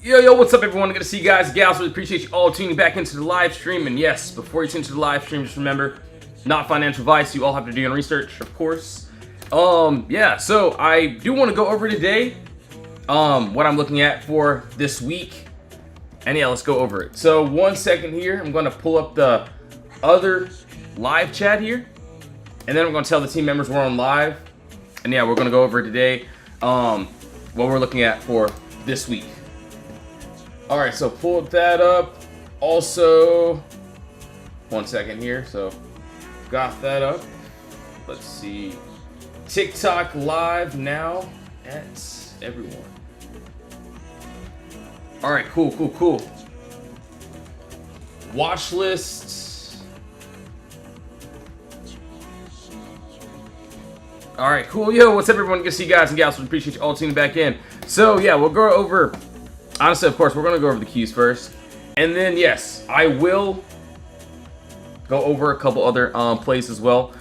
Yo, what's up, everyone? Good to see you guys, gals. Really appreciate you all tuning back into the live stream. And yes, before you tune into the live stream, just remember, not financial advice. You all have to do your own research, of course. Yeah, so I do want to go over today what I'm looking at for this week. And yeah, let's go over it. So 1 second here. I'm going to pull up the other live chat here. And then I'm going to tell the team members we're on live. And yeah, we're going to go over today what we're looking at for this week. All right, so pull that up. Also, 1 second here. So got that up. Let's see. TikTok live now at everyone. All right, cool. Watch lists. All right, cool. Yo, what's up, everyone? Good to see you guys and gals. We appreciate you all tuning back in. So yeah, we'll go over. Honestly, of course, we're going to go over the cues first. And then, yes, I will go over a couple other plays as well.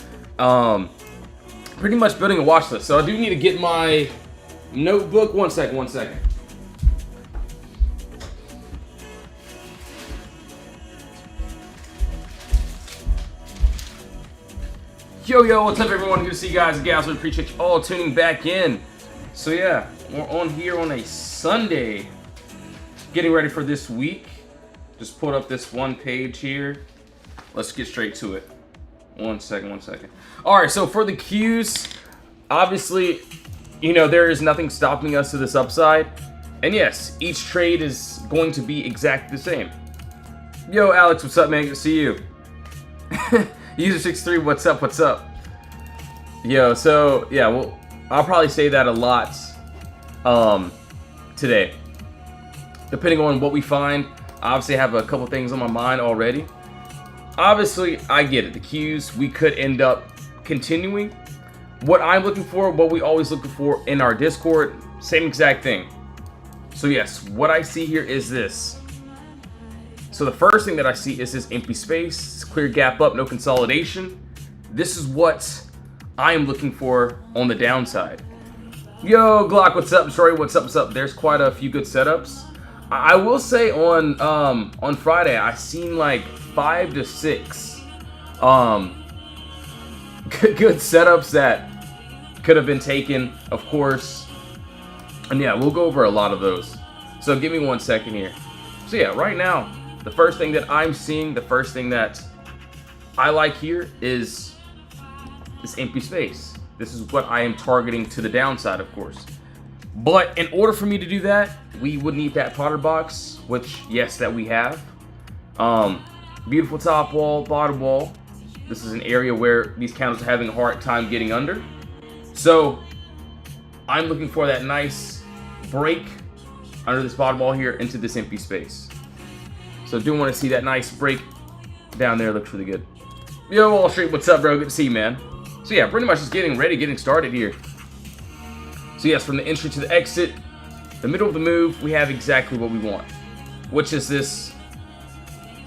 Pretty much building a watch list. So I do need to get my notebook. 1 second. Yo, what's up, everyone? Good to see you guys and gals. We appreciate you all tuning back in. So yeah, we're on here on a Sunday. Getting ready for this week. Just put up this one page here. Let's get straight to it. 1 second. All right, so for the cues, obviously, you know, there is nothing stopping us to this upside. And yes, each trade is going to be exactly the same. Yo, Alex, what's up, man? Good to see you. User63, what's up? Yo, so yeah, well, I'll probably say that a lot today. Depending on what we find, I obviously have a couple things on my mind already. Obviously, I get it. The cues, we could end up continuing. What I'm looking for, what we always look for in our Discord, same exact thing. So yes, what I see here is this. So the first thing that I see is this empty space, clear gap up, no consolidation. This is what I am looking for on the downside. Yo, Glock, what's up? Sorry, what's up? There's quite a few good setups. I will say on Friday I seen like 5 to 6 good setups that could have been taken, of course. And yeah, we'll go over a lot of those. So give me 1 second here. So yeah, right now the first thing that I'm seeing, the first thing that I like here is this empty space. This is what I am targeting to the downside, of course. But in order for me to do that, we would need that POTTERBOX, which, yes, that we have. Beautiful top wall, bottom wall. This is an area where these candles are having a hard time getting under. So I'm looking for that nice break under this bottom wall here into this empty space. So do want to see that nice break down there. Looks really good. Yo, Wall Street, what's up, bro? Good to see you, man. So yeah, pretty much just getting started here. So yes, from the entry to the exit, the middle of the move, we have exactly what we want, which is this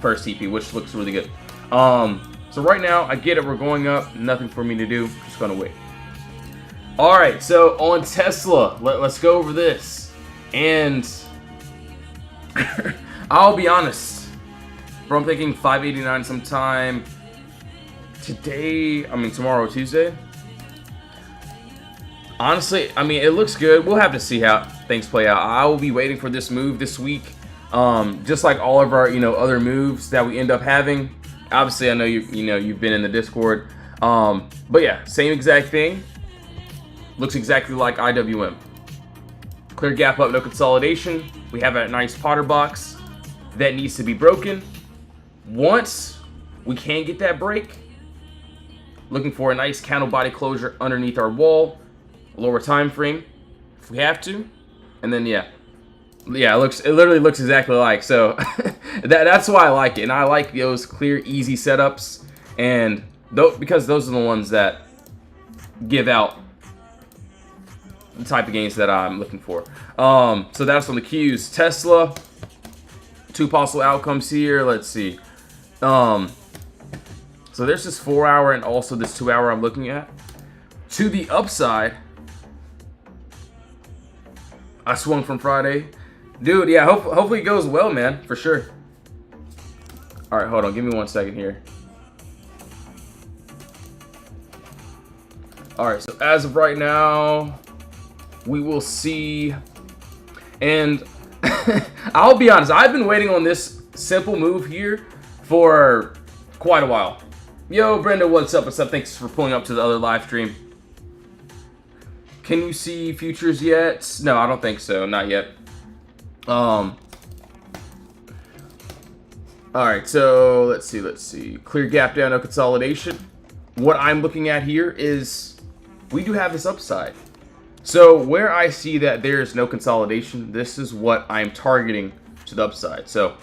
first TP, which looks really good. So right now, I get it, we're going up, nothing for me to do, just gonna wait. All right, so on Tesla, let's go over this. And I'll be honest, bro, I'm thinking 589 sometime today, tomorrow, Tuesday. Honestly, it looks good. We'll have to see how things play out. I will be waiting for this move this week, just like all of our other moves that we end up having. Obviously, I know you've been in the Discord, but yeah, same exact thing. Looks exactly like IWM. Clear gap up, no consolidation. We have a nice POTTERBOX that needs to be broken. Once we can get that break, looking for a nice candle body closure underneath our wall. Lower time frame if we have to, and then yeah, it literally looks exactly like so. That's why I like it, and I like those clear, easy setups, and because those are the ones that give out the type of gains that I'm looking for. So that's on the cues. Tesla, 2 possible outcomes here. Let's see. So there's this 4-hour and also this 2-hour I'm looking at. To the upside, I swung from Friday. Dude, yeah, hopefully it goes well, man, for sure. All right, hold on, give me 1 second here. All right, so as of right now, we will see. And I'll be honest, I've been waiting on this simple move here for quite a while. Yo, Brenda, what's up? What's up? Thanks for pulling up to the other live stream. Can you see futures yet? No, I don't think so. Not yet. All right, so let's see. Clear gap down, no consolidation. What I'm looking at here is we do have this upside. So where I see that there's no consolidation, this is what I'm targeting to the upside. So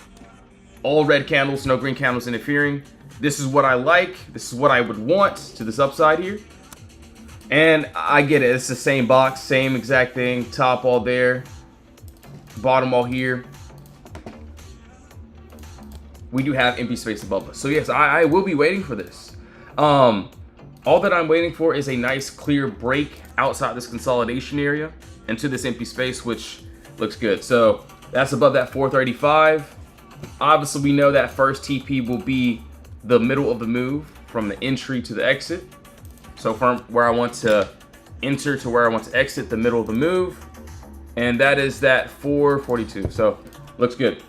all red candles, no green candles interfering. This is what I like. This is what I would want to this upside here. And I get it. It's the same box, same exact thing. Top all there. Bottom all here. We do have empty space above us. So yes, I will be waiting for this. All that I'm waiting for is a nice clear break outside this consolidation area into this empty space, which looks good. So that's above that 435. Obviously, we know that first TP will be the middle of the move from the entry to the exit. So from where I want to enter to where I want to exit, the middle of the move. And that is that 442. So looks good.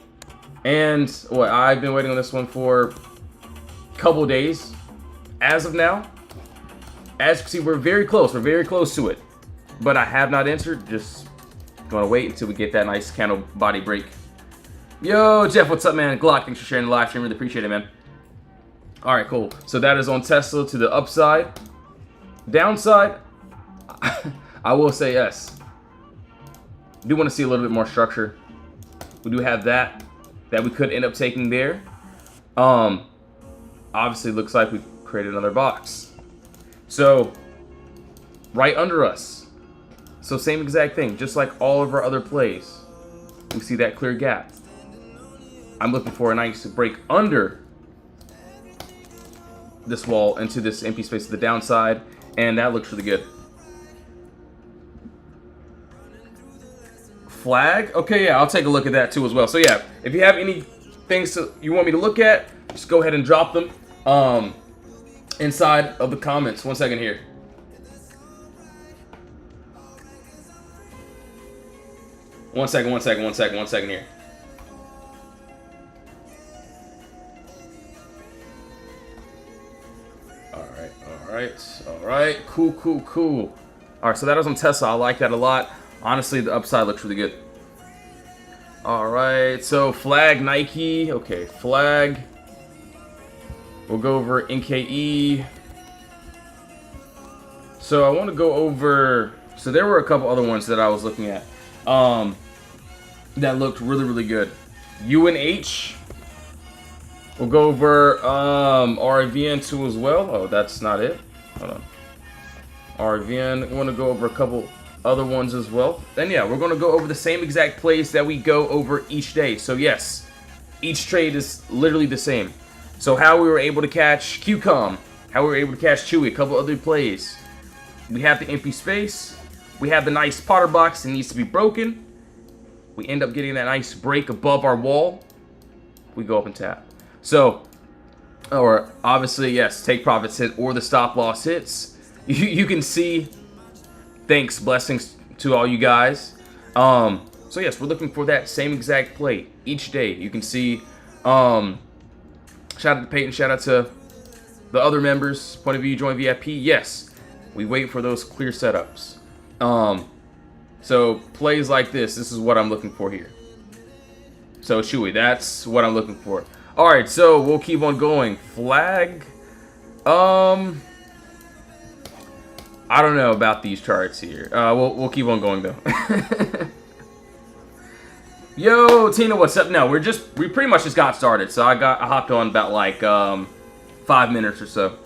And what I've been waiting on this one for a couple of days. As of now, as you can see, we're very close. We're very close to it. But I have not entered. Just going to wait until we get that nice candle body break. Yo, Jeff, what's up, man? Glock, thanks for sharing the live stream. Really appreciate it, man. All right, cool. So that is on Tesla to the upside. Downside, I will say yes. Do want to see a little bit more structure. We do have that we could end up taking there. Obviously, looks like we created another box. So right under us. So same exact thing, just like all of our other plays. We see that clear gap. I'm looking for a nice break under this wall into this empty space to the downside, and that looks really good. Flag? Okay, yeah, I'll take a look at that too as well. So yeah, if you have any things you want me to look at, just go ahead and drop them inside of the comments. 1 second here. One second here. All right. Cool. All right, so that was on Tesla. I like that a lot. Honestly, the upside looks really good. All right, so flag Nike. Okay, flag. We'll go over NKE. So I want to go over. So there were a couple other ones that I was looking at that looked really good. UNH. We'll go over RVN2 as well. Oh, that's not it. Hold on. RVN. I want to go over a couple other ones as well. Then yeah, we're going to go over the same exact plays that we go over each day. So yes, each trade is literally the same. So how we were able to catch QCOM, how we were able to catch Chewy, a couple other plays. We have the empty space. We have the nice POTTERBOX that needs to be broken. We end up getting that nice break above our wall. We go up and tap. So, or obviously, yes, take profits hit or the stop loss hits. You can see, thanks, blessings to all you guys. So yes, we're looking for that same exact play each day. You can see, shout out to Peyton, shout out to the other members, Point of View, Join VIP. Yes, we wait for those clear setups. So plays like this is what I'm looking for here. So Chewy, that's what I'm looking for. All right, so we'll keep on going. Flag. I don't know about these charts here. We'll keep on going though. Yo, Tina, what's up? No, we pretty much just got started. So I hopped on about like 5 minutes or so.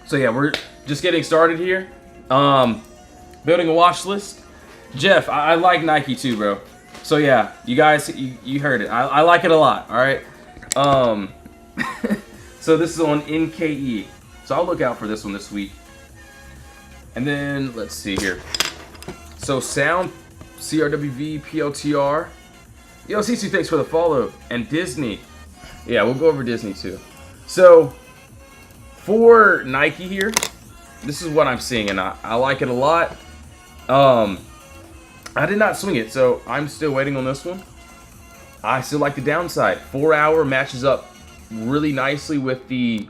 So yeah, we're just getting started here. Building a watch list. Jeff, I like Nike too, bro. So yeah, you guys, you heard it. I like it a lot. All right. So this is on NKE. So I'll look out for this one this week. And then let's see here. So sound, CRWV, PLTR. Yo, Sisu, thanks for the follow. And Disney. Yeah, we'll go over Disney too. So, for Nike here, this is what I'm seeing, and I like it a lot. I did not swing it, so I'm still waiting on this one. I still like the downside. 4 hour matches up really nicely with the...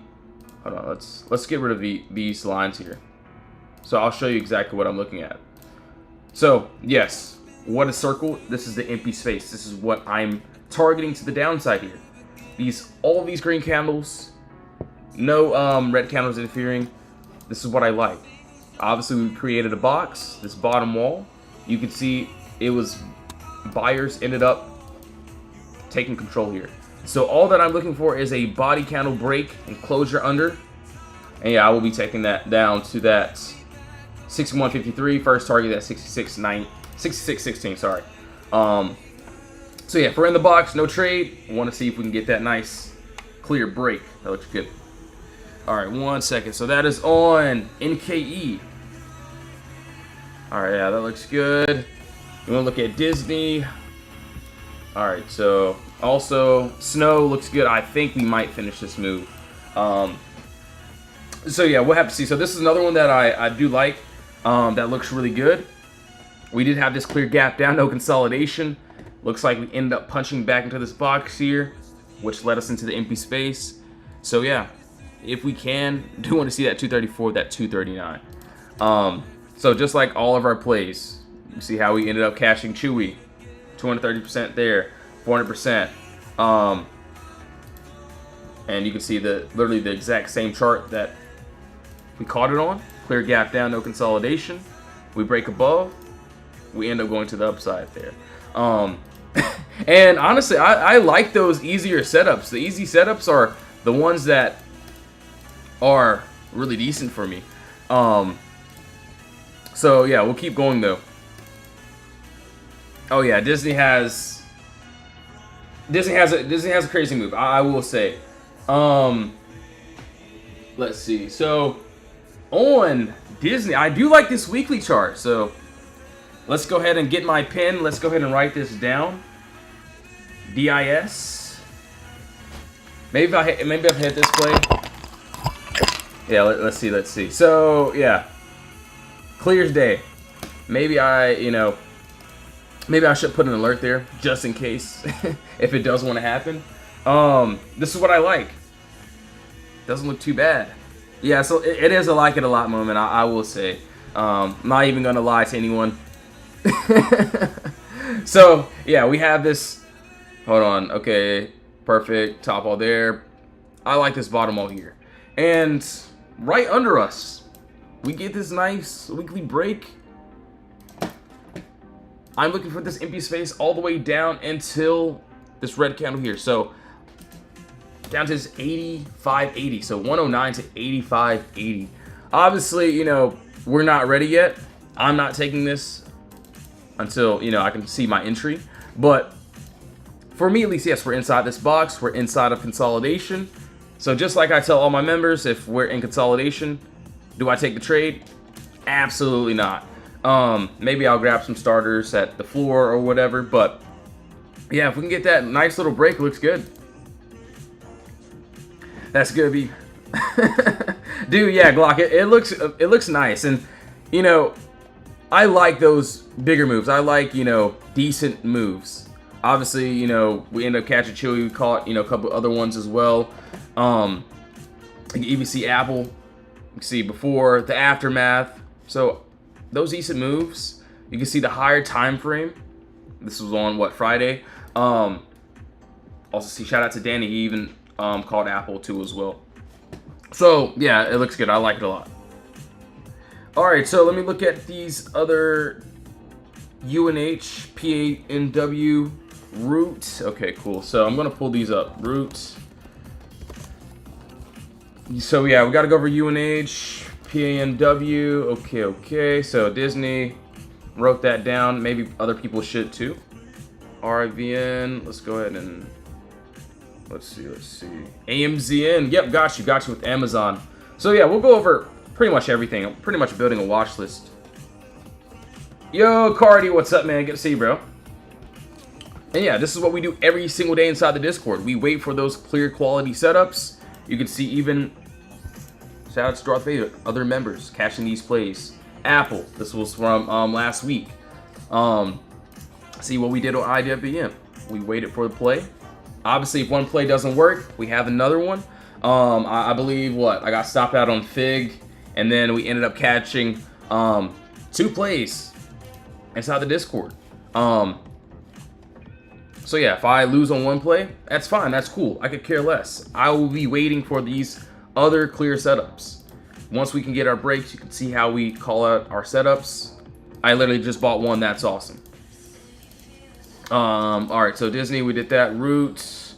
Hold on, let's get rid of these lines here. So I'll show you exactly what I'm looking at. So, yes, what is circle? This is the empty space. This is what I'm targeting to the downside here. All these green candles, no red candles interfering. This is what I like. Obviously, we created a box, this bottom wall. You can see it was buyers ended up taking control here. So all that I'm looking for is a body candle break and closure under. And yeah, I will be taking that down to that 61.53. First target at 66.16, sorry. So yeah, if we're in the box, no trade. I want to see if we can get that nice clear break. That looks good. All right, 1 second. So that is on NKE. All right, yeah, that looks good. You want to look at Disney. All right, so also Snow looks good. I think we might finish this move. So yeah, we'll have to see. So this is another one that I do like. That looks really good. We did have this clear gap down, no consolidation. Looks like we ended up punching back into this box here, which led us into the empty space. So yeah, if we can, do want to see that 234, that 239. So just like all of our plays, you see how we ended up cashing Chewy, 230% there, 400%. And you can see literally the exact same chart that we caught it on. Clear gap down, no consolidation. We break above, we end up going to the upside there. And honestly, I like those easier setups. The easy setups are the ones that are really decent for me. So yeah, we'll keep going though. Oh yeah, Disney has a crazy move. I will say. Let's see. So on Disney, I do like this weekly chart. So let's go ahead and get my pen. Let's go ahead and write this down. DIS. Maybe I've hit this play. Yeah, let's see. So yeah, clear as day. Maybe I should put an alert there just in case if it does want to happen. This is what I like. Doesn't look too bad. Yeah, so it is a like it a lot moment, I will say. I'm not even gonna lie to anyone. So yeah, we have this. Hold on. Okay, perfect. Top all there. I like this bottom all here, and right under us, we get this nice weekly break. I'm looking for this empty space all the way down until this red candle here. So down to this 85.80. So 109 to 85.80. Obviously, we're not ready yet. I'm not taking this until, I can see my entry. But for me, at least, yes, we're inside this box. We're inside of consolidation. So just like I tell all my members, if we're in consolidation, do I take the trade? Absolutely not. Maybe I'll grab some starters at the floor or whatever, but yeah, if we can get that nice little break, it looks good. That's gonna be dude, yeah, Glock, it looks nice. And I like those bigger moves. I like, decent moves. Obviously, we end up catching Chewy. We caught, a couple other ones as well. You can even see Apple. You can see before, the aftermath. So those decent moves. You can see the higher time frame. This was on what, Friday? Also see, shout out to Danny. He even called Apple too as well. So yeah, it looks good. I like it a lot. All right, so let me look at these other UNH, PANW, Root. Okay, cool. So I'm gonna pull these up. Root. So yeah, we gotta go over UNH, PANW. Okay. So Disney, wrote that down. Maybe other people should too. RIVN. Let's go ahead and let's see. AMZN. Yep, got you with Amazon. So yeah, we'll go over pretty much everything. I'm pretty much building a watch list. Yo, Cardi, what's up, man? Good to see you, bro. And And yeah, this is what we do every single day inside the Discord. We wait for those clear quality setups. You can see even, shout out to Darth Vader, other members catching these plays. Apple, this was from last week. See what we did on IWM. We waited for the play. Obviously, if one play doesn't work, we have another one. I believe I got stopped out on Fig, and then we ended up catching 2 plays inside the Discord. So yeah, if I lose on one play, that's fine, that's cool. I could care less. I will be waiting for these other clear setups. Once we can get our breaks, you can see how we call out our setups. I literally just bought one, that's awesome. Alright, so Disney, we did that. Roots.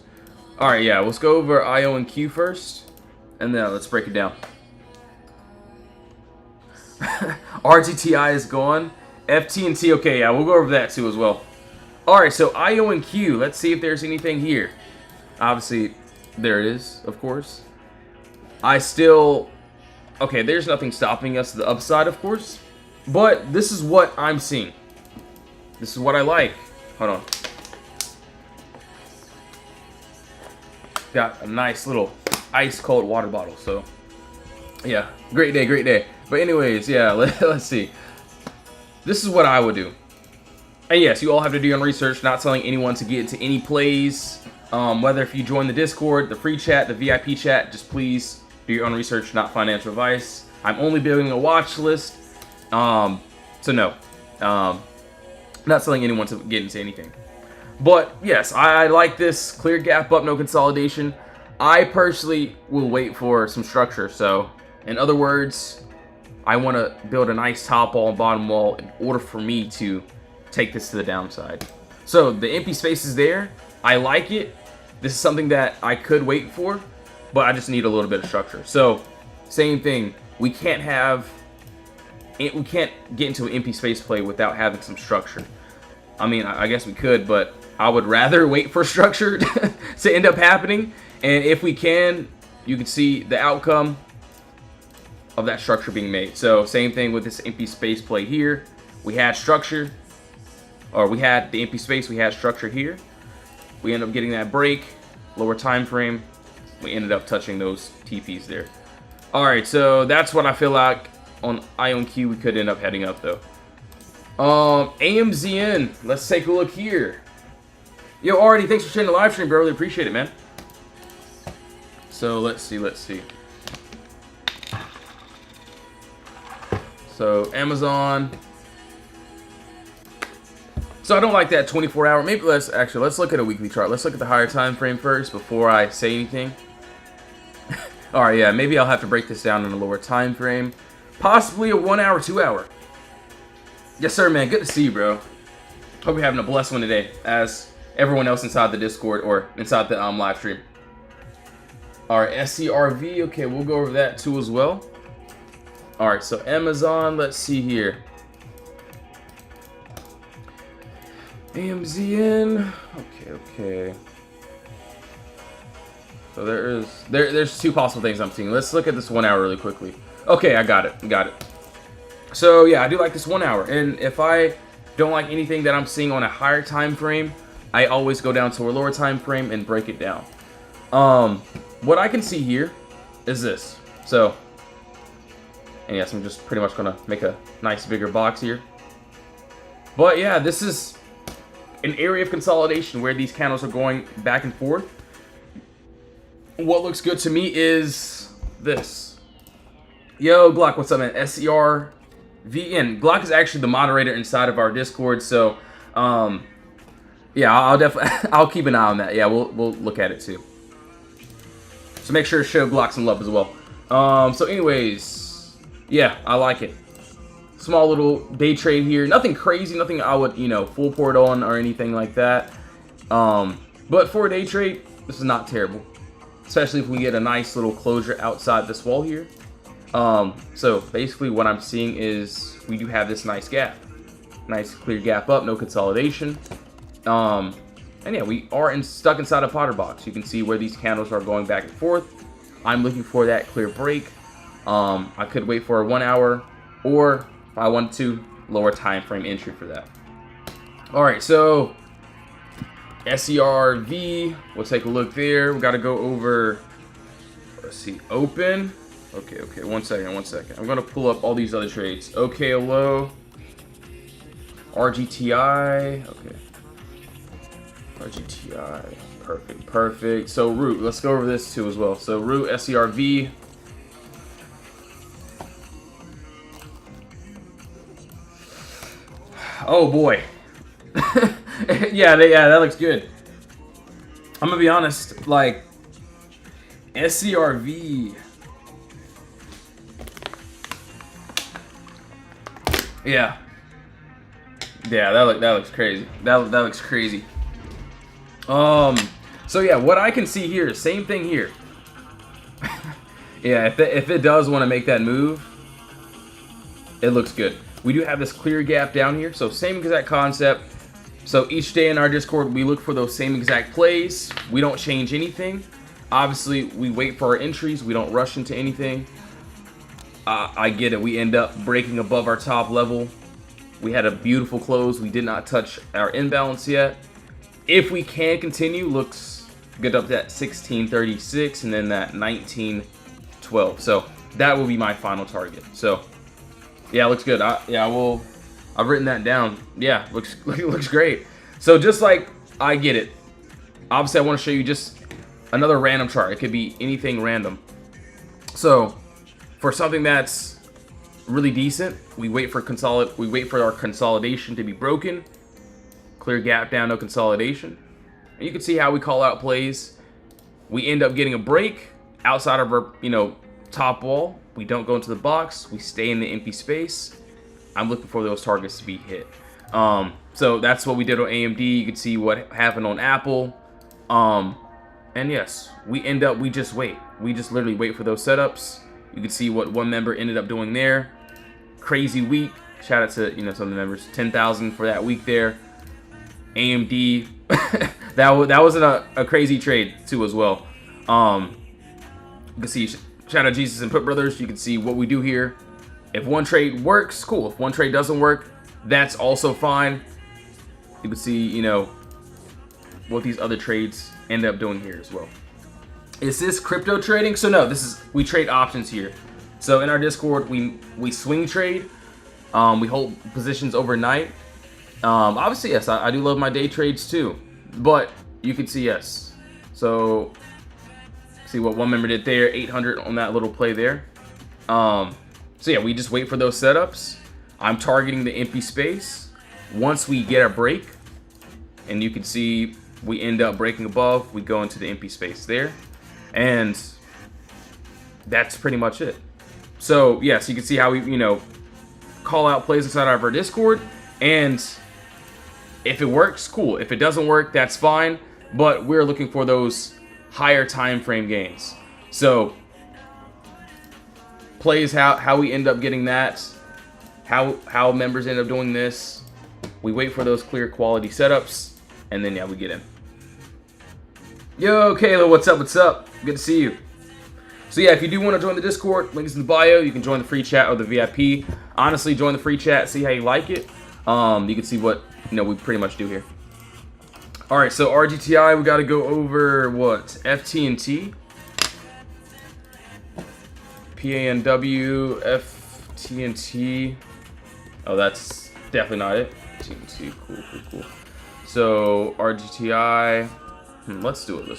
Alright, yeah, let's go over IO and Q first, and then let's break it down. RTTI is gone. FT&T, okay, yeah, we'll go over that too as well. Alright, so IO and Q, let's see if there's anything here. Obviously, there it is, of course. Okay, there's nothing stopping us to the upside, of course. But this is what I'm seeing. This is what I like. Hold on. Got a nice little ice cold water bottle, so yeah, great day, great day. But anyways, yeah, let's see. This is what I would do. And yes, you all have to do your own research, not telling anyone to get into any plays. Whether if you join the Discord, the free chat, the VIP chat, just please do your own research, not financial advice. I'm only building a watch list. So no. Not telling anyone to get into anything. But yes, I like this clear gap up, no consolidation. I personally will wait for some structure. So in other words, I want to build a nice top wall and bottom wall in order for me to take this to the downside. So the empty space is there. I like it. This is something that I could wait for, but I just need a little bit of structure. So same thing. We can't get into an empty space play without having some structure. I mean, I guess we could, but I would rather wait for structure to end up happening. And if we can, you can see the outcome of that structure being made. So same thing with this empty space play here. We had structure, or we had the empty space, we had structure here. We ended up getting that break, lower time frame. We ended up touching those TPs there. All right, so that's what I feel like on IONQ. We could end up heading up though. AMZN, let's take a look here. Yo, Artie, thanks for sharing the live stream, bro. Really appreciate it, man. So let's see. So Amazon. So I don't like that 24-hour. Maybe let's look at a weekly chart. Let's look at the higher time frame first before I say anything. All right, yeah, maybe I'll have to break this down in a lower time frame. Possibly a 1 hour, 2 hour. Yes, sir, man. Good to see you, bro. Hope you're having a blessed one today, as everyone else inside the Discord or inside the live stream. All right, SCRV. Okay, we'll go over that too as well. All right, so Amazon. Let's see here. AMZN. Okay. So there's two possible things I'm seeing. Let's look at this 1 hour really quickly. Okay, I got it. So yeah, I do like this 1 hour, and if I don't like anything that I'm seeing on a higher time frame, I always go down to a lower time frame and break it down. What I can see here is this. So, and yes, I'm just pretty much gonna make a nice bigger box here. But yeah, this is an area of consolidation where these candles are going back and forth. What looks good to me is this. Yo, Glock, what's up, man? SCRVN. Glock is actually the moderator inside of our Discord, so yeah, I'll keep an eye on that. Yeah, we'll look at it too. So make sure to show Glock some love as well. So anyways, yeah, I like it. Small little day trade here. Nothing crazy, nothing I would, full port on or anything like that. But for a day trade, this is not terrible. Especially if we get a nice little closure outside this wall here. So basically what I'm seeing is we do have this nice gap. Nice clear gap up, no consolidation. And yeah, we are stuck inside a POTTERBOX. You can see where these candles are going back and forth. I'm looking for that clear break. I could wait for a 1 hour, or if I want to, lower time frame entry for that. All right, so SERV, we'll take a look there. We got to go over, let's see, open. Okay, one second. I'm going to pull up all these other trades. OKLO, RGTI, okay. RGTI, perfect. So Root, let's go over this too as well. So Root, SERV. Oh boy. yeah, that looks good. I'm gonna be honest, like SERV. Yeah, that looks crazy. That looks crazy. So yeah, what I can see here, same thing here. Yeah, if it does want to make that move, it looks good. We do have this clear gap down here, so same exact concept. So each day in our Discord, we look for those same exact plays. We don't change anything. Obviously, we wait for our entries. We don't rush into anything. I get it. We end up breaking above our top level. We had a beautiful close. We did not touch our imbalance yet. If we can continue, looks good up to that 1636 and then that 1912. So that will be my final target. So yeah, looks good. I've written that down. Yeah, looks great. So just like, I get it. Obviously, I want to show you just another random chart. It could be anything random. So for something that's really decent, we wait for our consolidation to be broken. Clear gap down, no consolidation. And you can see how we call out plays. We end up getting a break outside of our, top wall. We don't go into the box. We stay in the empty space. I'm looking for those targets to be hit. So that's what we did on AMD. You can see what happened on Apple. And yes, we just wait. We just literally wait for those setups. You can see what one member ended up doing there. Crazy week. Shout out to some of the members. 10,000 for that week there. AMD. that was a crazy trade too as well. You can see shout out Jesus and Put Brothers. You can see what we do here. If one trade works, cool. If one trade doesn't work, that's also fine. You can see, what these other trades end up doing here as well. Is this crypto trading? So no, we trade options here. So in our Discord, we swing trade. We hold positions overnight. Obviously, yes, I do love my day trades too. But you can see, yes. So see what one member did there, 800 on that little play there. So yeah, we just wait for those setups. I'm targeting the empty space. Once we get a break, and you can see we end up breaking above, we go into the empty space there. And that's pretty much it. So yes, you can see how we, call out plays inside of our Discord. And if it works, cool. If it doesn't work, that's fine. But we're looking for those higher time frame gains. So plays, how we end up getting that, how members end up doing this. We wait for those clear quality setups, and then yeah, we get in. Yo, Kayla, what's up? Good to see you. So yeah, if you do want to join the Discord, link is in the bio. You can join the free chat or the VIP. Honestly, join the free chat, see how you like it. You can see what we pretty much do here. All right, so RGTI, we got to go over what? FTNT. PANW, FTNT. Oh, that's definitely not it. TNT, cool. So RGTI, let's do it.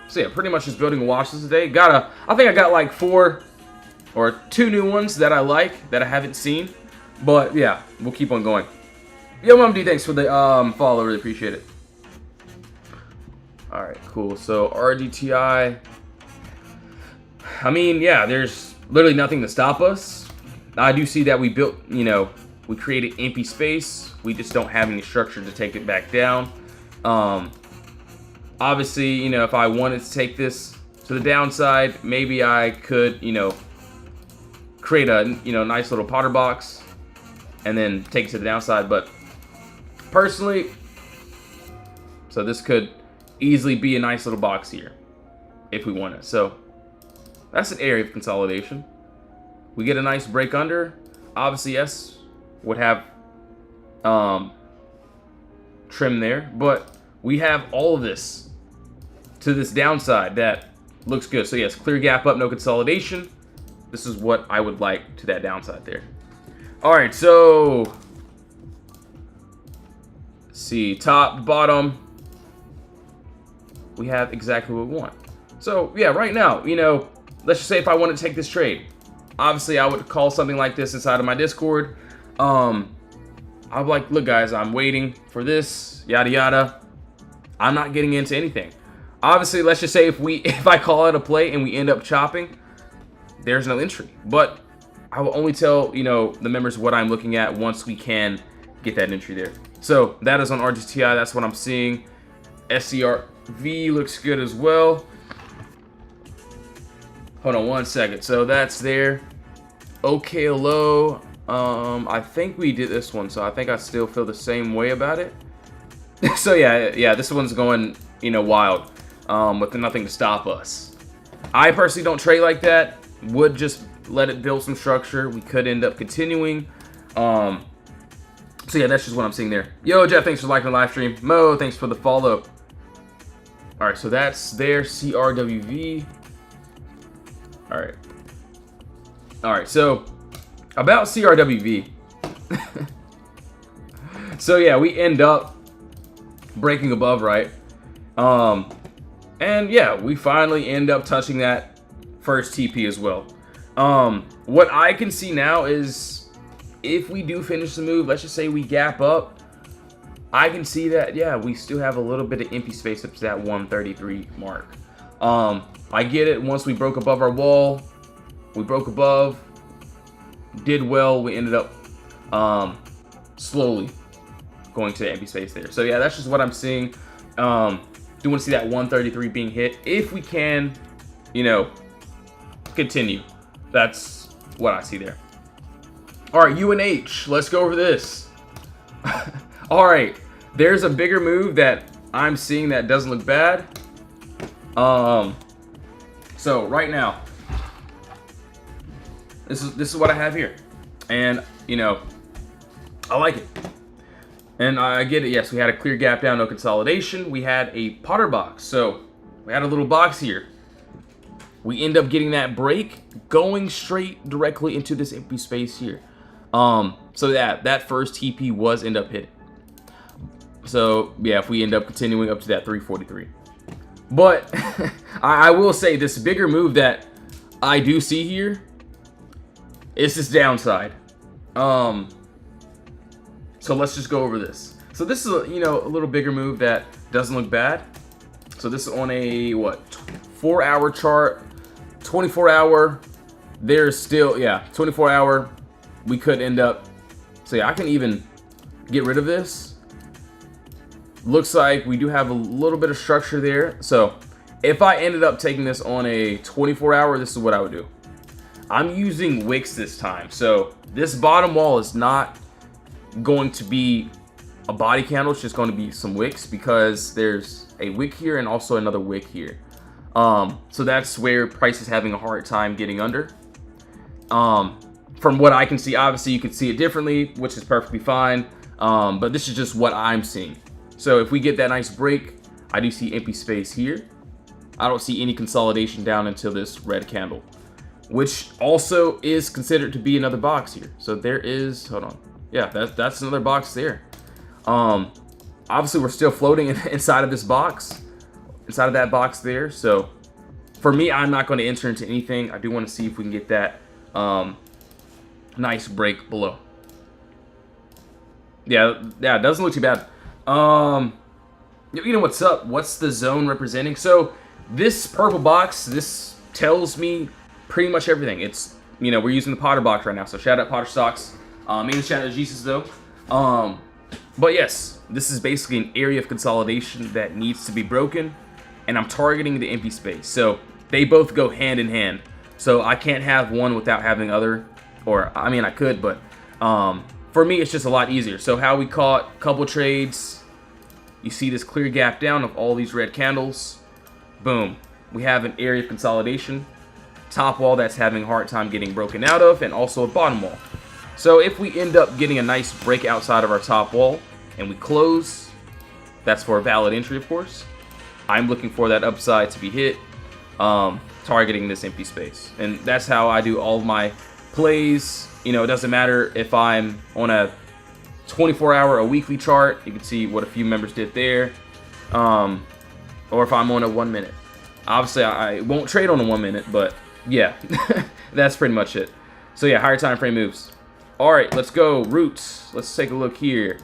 So yeah, pretty much just building a watch list today. I think I got like 4 or 2 new ones that I like that I haven't seen. But yeah, we'll keep on going. Yo, Mom D, thanks for the follow. Really appreciate it. All right, cool. So RGTI. I mean, yeah, there's literally nothing to stop us. I do see that we built, we created empty space. We just don't have any structure to take it back down. Obviously, if I wanted to take this to the downside, maybe I could, create a, nice little POTTERBOX and then take it to the downside. But personally, so this could easily be a nice little box here if we want it. So that's an area of consolidation. We get a nice break under. Obviously, yes, would have trim there, but we have all of this to this downside that looks good. So yes, clear gap up, no consolidation. This is what I would like to that downside there. All right, so let's see, top, bottom, we have exactly what we want. So yeah, right now, you know, let's just say if I want to take this trade, obviously I would call something like this inside of my Discord. I'm like, look guys, I'm waiting for this, yada yada. I'm not getting into anything. Obviously, let's just say if I call it a play and we end up chopping, there's no entry. But I will only tell, you know, the members what I'm looking at once we can get that entry there. So that is on RGTI. That's what I'm seeing. SCRV looks good as well. Hold on one second. So that's there. OKLO. I think we did this one, so I think I still feel the same way about it. So yeah, this one's going, you know, wild, with nothing to stop us. I personally don't trade like that. Would just let it build some structure. We could end up continuing. So yeah, that's just what I'm seeing there. Yo, Jeff, thanks for liking the live stream. Mo, thanks for the follow. All right, so that's there. CRWV. All right, so about CRWV. So yeah, we end up breaking above, right? And yeah, we finally end up touching that first TP as well. What I can see now is if we do finish the move, let's just say we gap up, I can see that, yeah, we still have a little bit of empty space up to that 133 mark. I get it. Once we broke above our wall, we broke above, did well. We ended up slowly going to the empty space there. So yeah, that's just what I'm seeing. Do want to see that 133 being hit if we can, you know, continue. That's what I see there. All right, UNH, let's go over this. All right, there's a bigger move that I'm seeing that doesn't look bad. So right now, this is what I have here, and you know, I like it, and I get it. Yes, we had a clear gap down, no consolidation. We had a POTTERBOX, so we had a little box here. We end up getting that break, going straight directly into this empty space here. So that first TP was end up hitting. So yeah, if we end up continuing up to that 343. But I will say this bigger move that I do see here is this downside. So let's just go over this. So this is a, you know, a little bigger move that doesn't look bad. So this is on a what, 4-hour chart, 24-hour. There's still, yeah, 24-hour. We could end up, so yeah, I can even get rid of this. Looks like we do have a little bit of structure there. So if I ended up taking this on a 24-hour, this is what I would do. I'm using wicks this time. So this bottom wall is not going to be a body candle. It's just going to be some wicks because there's a wick here and also another wick here. So that's where price is having a hard time getting under. From what I can see, obviously you can see it differently, which is perfectly fine. But this is just what I'm seeing. So if we get that nice break, I do see empty space here. I don't see any consolidation down until this red candle, which also is considered to be another box here. So there is, hold on. Yeah, that's another box there. Obviously we're still floating inside of this box, inside of that box there. So for me, I'm not going to enter into anything. I do want to see if we can get that nice break below. Yeah, it doesn't look too bad. You know what's up? What's the zone representing? So this purple box, this tells me pretty much everything. It's, you know, we're using the POTTERBOX right now. So shout out PotterStocks. And shout out Jesus though. But yes, this is basically an area of consolidation that needs to be broken, and I'm targeting the empty space. So they both go hand in hand. So I can't have one without having other, or I mean I could, but for me it's just a lot easier. So how we caught a couple trades, you see this clear gap down of all these red candles. Boom, we have an area of consolidation, top wall that's having a hard time getting broken out of, and also a bottom wall. So if we end up getting a nice break outside of our top wall and we close, That's for a valid entry, of course. I'm looking for that upside to be hit, targeting this empty space. And that's how I do all of my plays. You know, it doesn't matter if I'm on a 24-hour, a weekly chart. You can see what a few members did there. Or if I'm on a 1 minute. Obviously, I won't trade on a 1 minute, but yeah, that's pretty much it. So yeah, higher time frame moves. All right, let's go roots. Let's take a look here.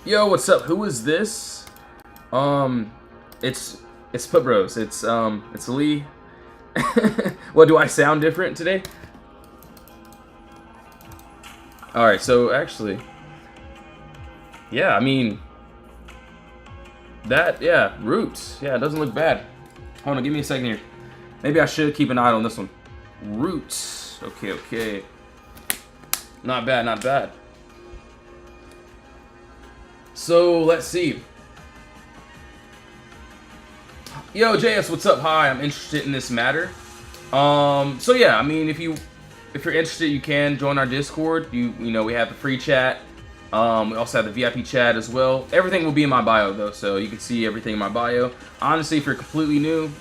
Yo, what's up? Who is this? It's Put Bros. It's Lee. What, do I sound different today? All right, so actually, yeah, I mean, yeah, roots. Yeah, it doesn't look bad. Hold on, give me a second here. Maybe I should keep an eye on this one. Roots. Okay. Not bad, not bad. So, let's see. Yo, JS, what's up? Hi, I'm interested in this matter. So yeah, I mean, if you're interested, you can join our Discord. You know, we have the free chat. We also have the VIP chat as well. Everything will be in my bio though, so you can see everything in my bio. Honestly, if you're completely new,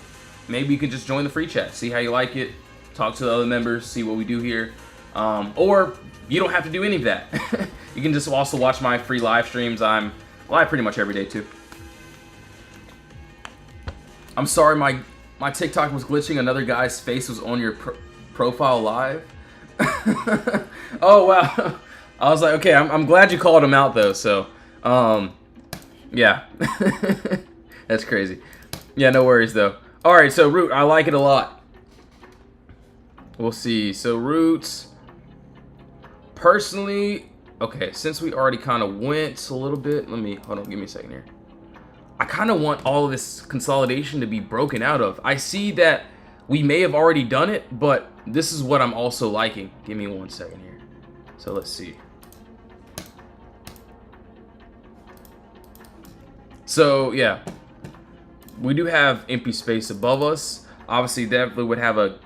maybe you can just join the free chat, see how you like it, talk to the other members, see what we do here. Or you don't have to do any of that. You can just also watch my free live streams. I'm live pretty much every day too. I'm sorry, my TikTok was glitching. Another guy's face was on your profile live. Oh wow. I was like, okay, I'm glad you called him out though. So, yeah, that's crazy. Yeah, no worries though. All right, so root, I like it a lot. We'll see. So roots, personally, okay, since we already kind of went a little bit, hold on, give me a second here. I kind of want all of this consolidation to be broken out of. I see that we may have already done it, but this is what I'm also liking. Give me 1 second here. So let's see. So yeah, we do have empty space above us. Obviously, definitely would have a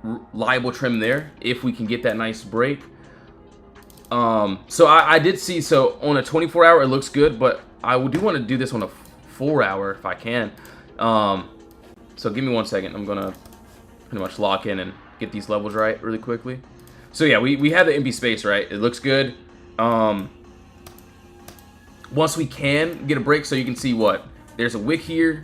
reliable trim there if we can get that nice break. So I did see, so on a 24-hour it looks good, but I do want to do this on a 4-hour if I can. So give me 1 second. I'm gonna pretty much lock in and get these levels right really quickly. So yeah, we have the empty space, right? It looks good. Once we can get a break, so you can see what there's a wick here,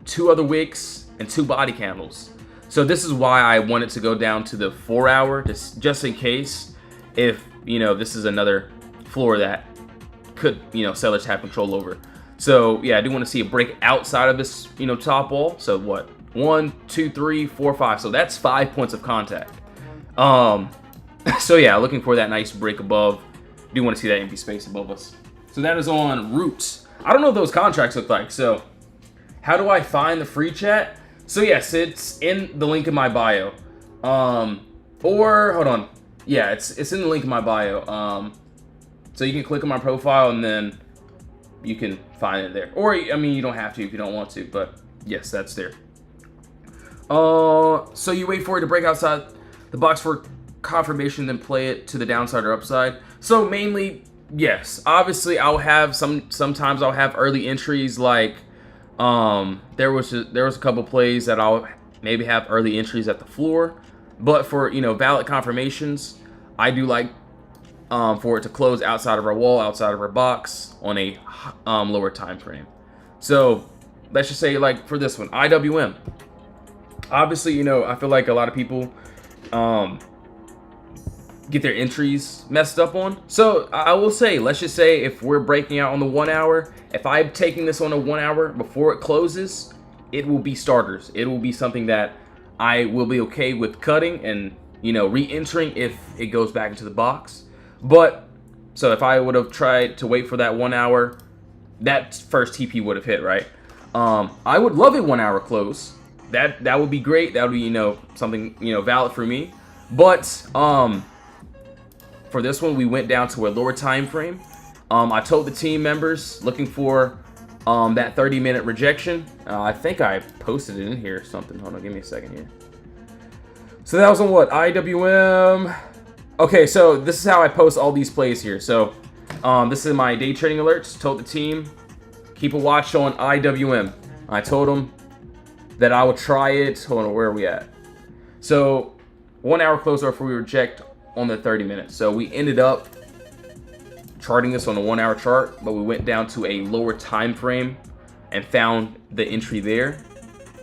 2 other wicks, and 2 body candles. So this is why I wanted to go down to the 4-hour, just in case if, you know, this is another floor that could, you know, sellers have control over. So yeah, I do want to see a break outside of this, you know, top wall. So what, 1, 2, 3, 4, 5. So that's 5 points of contact. So yeah, looking for that nice break above. Do want to see that empty space above us. So that is on roots. I don't know what those contracts look like. So how do I find the free chat? So yes, it's in the link in my bio. Or hold on. Yeah, it's in the link in my bio. So you can click on my profile and then you can find it there. Or, I mean, you don't have to if you don't want to, but yes, that's there. So you wait for it to break outside the box for confirmation, then play it to the downside or upside. So mainly, yes. Obviously, I'll have sometimes I'll have early entries like there was a couple plays that I'll maybe have early entries at the floor. But for, you know, valid confirmations, I do like for it to close outside of our wall, outside of our box on a lower time frame. So let's just say, like for this one, IWM. Obviously, you know, I feel like a lot of people get their entries messed up on. So I will say, let's just say if we're breaking out on the 1 hour, if I'm taking this on a 1 hour before it closes, it will be starters. It will be something that I will be okay with cutting and, you know, re-entering if it goes back into the box. But so if I would have tried to wait for that 1 hour, that first TP would have hit, right? I would love a 1 hour close. That would be great. That would be, you know, something, you know, valid for me. But for this one, we went down to a lower time frame. I told the team members looking for that 30-minute rejection. I think I posted it in here or something. Hold on, give me a second here. So that was on what? IWM. Okay, so this is how I post all these plays here. So this is my day trading alerts. Told the team, keep a watch on IWM. I told them that I would try it. Hold on, where are we at? So 1 hour close before we reject on the 30 minutes. So we ended up charting this on a 1 hour chart, but we went down to a lower time frame and found the entry there,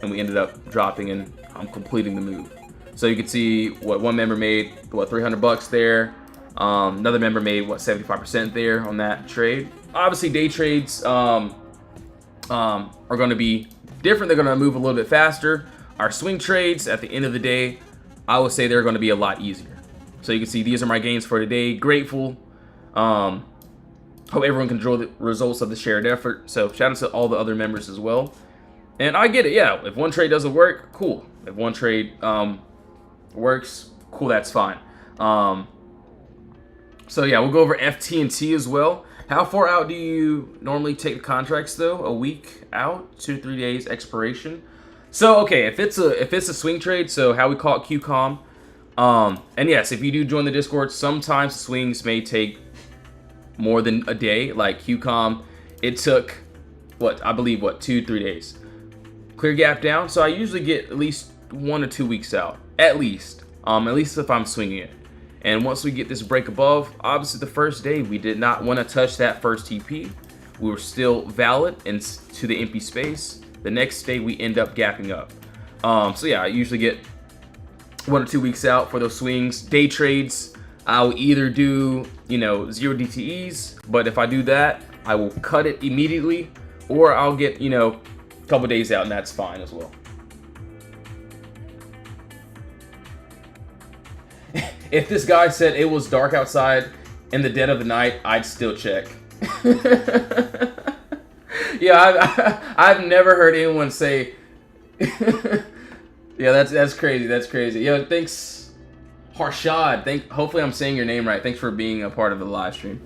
and we ended up dropping and completing the move. So you can see what one member made, what, $300 there. Another member made, what, 75% there on that trade. Obviously, day trades are going to be different. They're going to move a little bit faster. Our swing trades, at the end of the day, I would say they're going to be a lot easier. So you can see these are my gains for today. Grateful. Hope everyone can enjoy the results of the shared effort. So shout out to all the other members as well. And I get it, yeah. If one trade doesn't work, cool. If one trade works, cool, that's fine. So yeah, we'll go over FT&T as well. How far out do you normally take the contracts though? A week out, 2 to 3 days expiration. So okay, if it's a swing trade, so how we call it QCOM. And yes, if you do join the Discord, sometimes swings may take more than a day. Like QCOM, it took I believe 2 to 3 days. Clear gap down. So I usually get at least 1 to 2 weeks out, at least if I'm swinging it. And once we get this break above, obviously the first day we did not want to touch that first TP. We were still valid into the empty space. The next day we end up gapping up. So yeah, I usually get 1 or 2 weeks out for those swings. Day trades, I'll either do 0 DTEs, but if I do that, I will cut it immediately, or I'll get a couple days out, and that's fine as well. If this guy said it was dark outside in the dead of the night, I'd still check. Yeah, I've never heard anyone say. Yeah, that's crazy. That's crazy. Yeah, thanks, Harshad. Hopefully I'm saying your name right. Thanks for being a part of the live stream.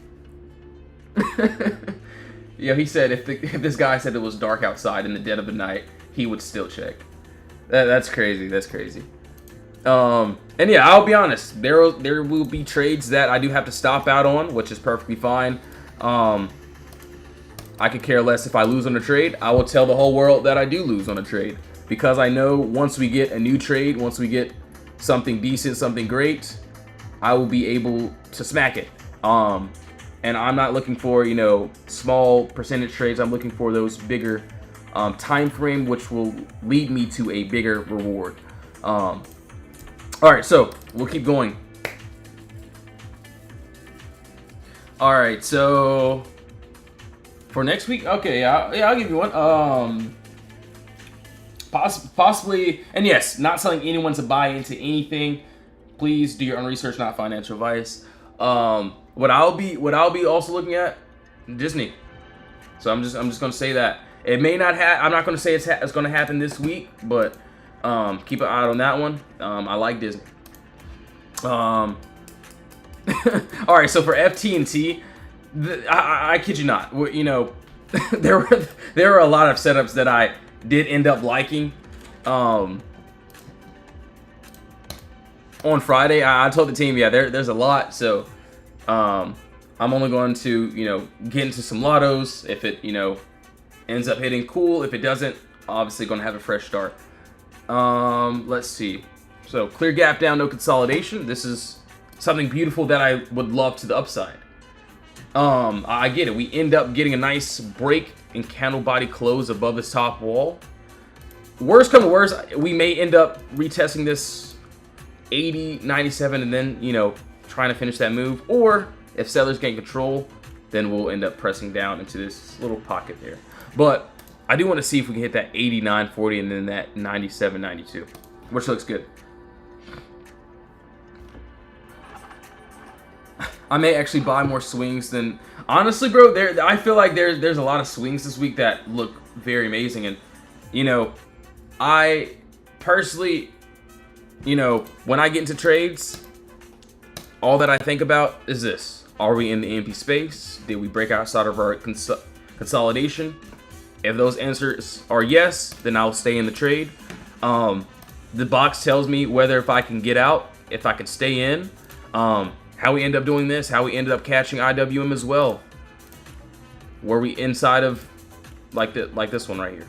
Yeah, he said if this guy said it was dark outside in the dead of the night, he would still check. That's crazy. That's crazy. And yeah, I'll be honest. There will be trades that I do have to stop out on, which is perfectly fine. I could care less if I lose on a trade. I will tell the whole world that I do lose on a trade, because I know once we get a new trade, once we get something decent, something great, I will be able to smack it. And I'm not looking for small percentage trades. I'm looking for those bigger time frame, which will lead me to a bigger reward. All right, so we'll keep going. All right, so for next week, okay, I'll give you one. Possibly, and yes, not telling anyone to buy into anything. Please do your own research, not financial advice. What I'll be also looking at, Disney. So I'm just gonna say that it may not I'm not gonna say it's gonna happen this week, but keep an eye on that one. I like Disney. All right, so for FT&T, I kid you not, there were a lot of setups that I did end up liking. On Friday, I told the team, yeah, there's a lot, so I'm only going to get into some lottos. If it ends up hitting, cool. If it doesn't, obviously going to have a fresh start. Let's see. So clear gap down, no consolidation. This is something beautiful that I would love to the upside. I get it. We end up getting a nice break and candle body close above this top wall. Worst come to worst, we may end up retesting this 80, 97, and then trying to finish that move. Or if sellers gain control, then we'll end up pressing down into this little pocket there. But I do want to see if we can hit that 89, 40, and then that 97, 92, which looks good. I may actually buy more swings than, honestly, bro. I feel like there's a lot of swings this week that look very amazing, and I personally, when I get into trades, all that I think about is this: are we in the empty space? Did we break outside of our consolidation? If those answers are yes, then I'll stay in the trade. The box tells me whether if I can get out, if I can stay in. How we end up doing this, how we ended up catching IWM as well. Were we inside of like this one right here?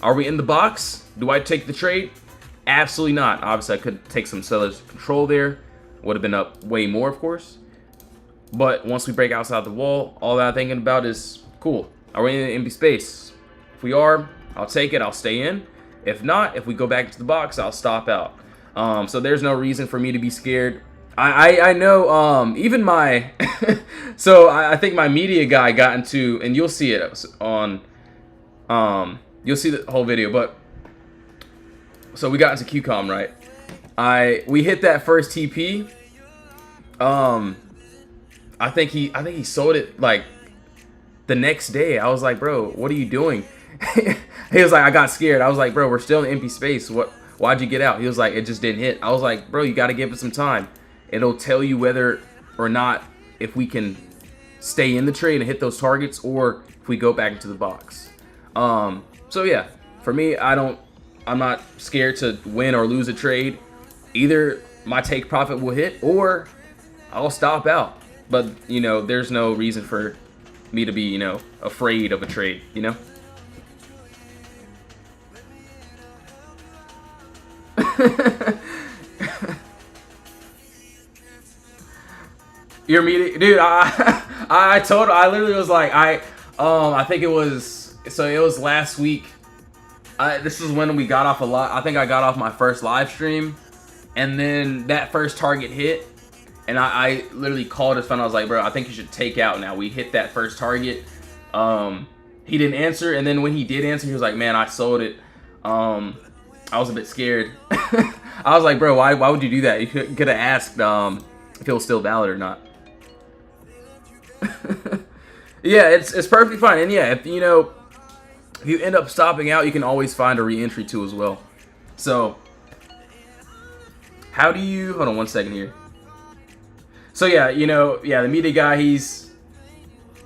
Are we in the box? Do I take the trade? Absolutely not. Obviously, I could take some seller's control there. Would have been up way more, of course. But once we break outside the wall, all that I'm thinking about is, cool, are we in an empty space? If we are, I'll take it, I'll stay in. If not, if we go back to the box, I'll stop out. So there's no reason for me to be scared. I know, even my, so I think my media guy got into, and you'll see it on, you'll see the whole video, but, so we got into QCOM, right? We hit that first TP. I think he sold it like the next day. I was like, bro, what are you doing? He was like, I got scared. I was like, bro, we're still in empty space. Why'd you get out? He was like, it just didn't hit. I was like, bro, you got to give it some time. It'll tell you whether or not if we can stay in the trade and hit those targets, or if we go back into the box. So yeah, for me, I'm not scared to win or lose a trade. Either my take profit will hit, or I'll stop out. But, you know, there's no reason for me to be, you know, afraid of a trade, you know? Your meeting, dude. I literally was like, I think it was, so it was last week. This is when we got off a lot. I think I got off my first live stream, and then that first target hit, and I literally called his friend. I was like, bro, I think you should take out now. We hit that first target. He didn't answer, and then when he did answer, he was like, man, I sold it. I was a bit scared. I was like, bro, why would you do that? You could have asked if it was still valid or not. Yeah, it's perfectly fine. And yeah, if you end up stopping out, you can always find a re-entry too as well. So how do you, hold on one second here. So yeah, the media guy, he's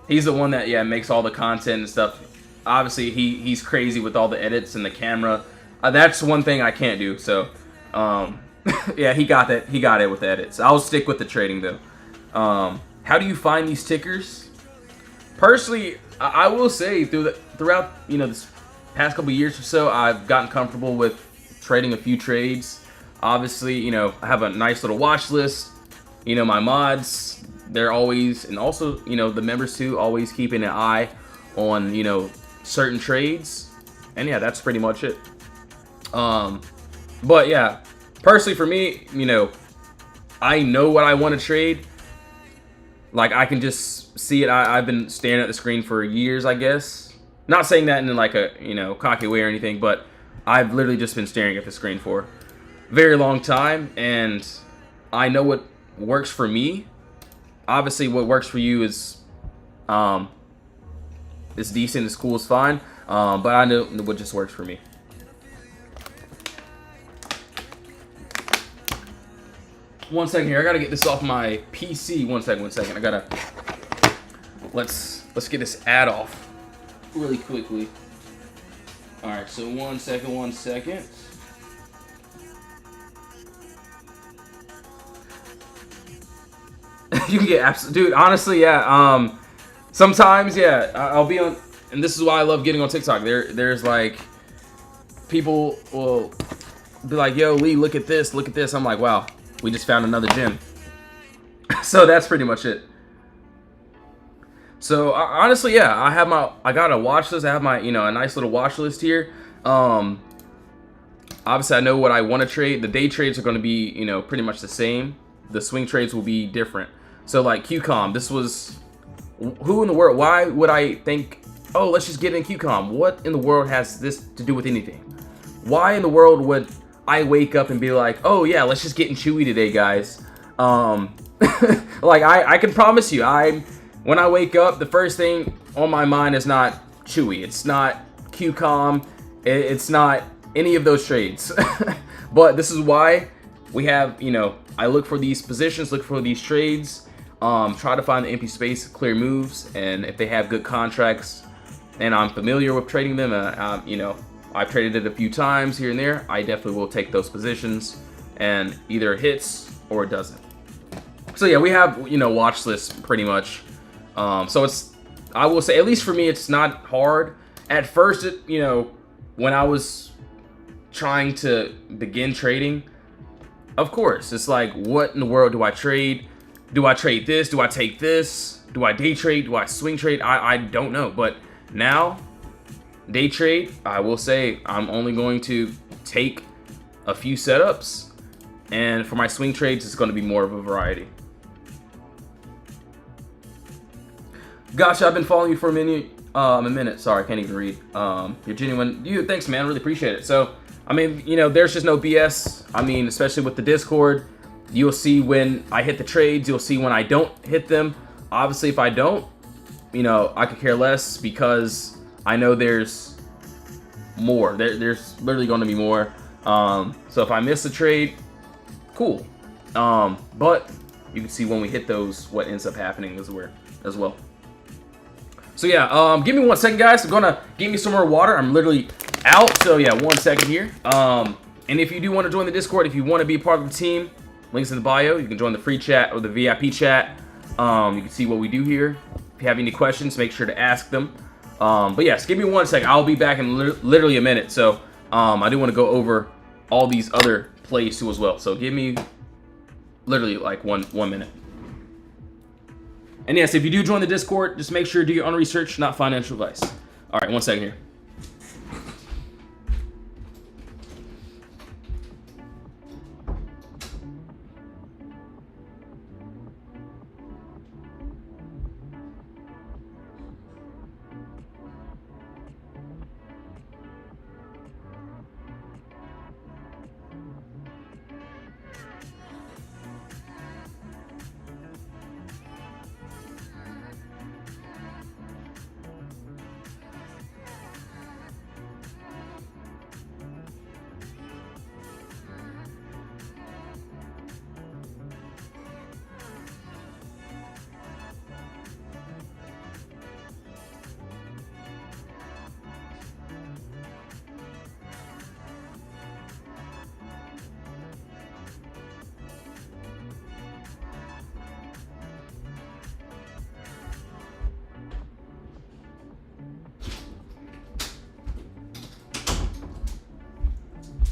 the one that makes all the content and stuff. Obviously he's crazy with all the edits and the camera. That's one thing I can't do. So yeah, he got it with the edits. I'll stick with the trading though. How do you find these tickers? Personally, I will say throughout this past couple years or so, I've gotten comfortable with trading a few trades. Obviously, I have a nice little watch list. My mods, they're always, and also the members too, always keeping an eye on certain trades. And yeah, that's pretty much it. But yeah, personally for me, I know what I want to trade. Like, I can just see it. I've been staring at the screen for years, I guess. Not saying that in like a, cocky way or anything, but I've literally just been staring at the screen for a very long time, and I know what works for me. Obviously, what works for you is decent, it's cool, it's fine. But I know what just works for me. One second here. I gotta get this off my PC. One second. I gotta let's get this ad off really quickly. All right. So one second. You can get dude. Honestly, yeah. Sometimes, yeah. I'll be on, and this is why I love getting on TikTok. There's like people will be like, "Yo, Lee, look at this. Look at this." I'm like, wow. We just found another gem. So that's pretty much it. So honestly, yeah, I got a watch list. I have my, a nice little watch list here. Obviously I know what I want to trade. The day trades are going to be, pretty much the same. The swing trades will be different. So like QCOM, this was, who in the world, why would I think, oh, let's just get in QCOM? What in the world has this to do with anything? Why in the world would I wake up and be like, oh yeah, let's just get in Chewy today, guys? Like I can promise you, when I wake up, the first thing on my mind is not Chewy. It's not QCOM. It's not any of those trades. But this is why we have, I look for these positions, look for these trades, try to find the empty space, clear moves, and if they have good contracts and I'm familiar with trading them, I've traded it a few times here and there, I definitely will take those positions, and either it hits or it doesn't. So yeah, we have, you know, watch lists pretty much. So it's, I will say, at least for me, it's not hard. At first, you know, when I was trying to begin trading, of course, it's like, what in the world do I trade? Do I trade this? Do I take this? Do I day trade? Do I swing trade? I don't know. But now, day trade, I will say I'm only going to take a few setups. And for my swing trades, it's going to be more of a variety. Gotcha, I've been following you for a minute. Sorry, I can't even read. You're genuine. Thanks, man. Really appreciate it. So, I mean, you know, there's just no BS. I mean, especially with the Discord, you'll see when I hit the trades. You'll see when I don't hit them. Obviously, if I don't, you know, I could care less because I know there's more. There's literally going to be more. So if I miss a trade, cool. But you can see when we hit those, what ends up happening as well. So yeah, give me 1 second, guys. I'm gonna give me some more water. I'm literally out. So yeah, 1 second here. And if you do want to join the Discord, if you want to be a part of the team, links in the bio. You can join the free chat or the VIP chat. You can see what we do here. If you have any questions, make sure to ask them. But yes, give me 1 second. I'll be back in literally a minute. So I do want to go over all these other plays too as well. So give me literally like one minute. And yes, if you do join the Discord, just make sure to do your own research, not financial advice. All right, 1 second here.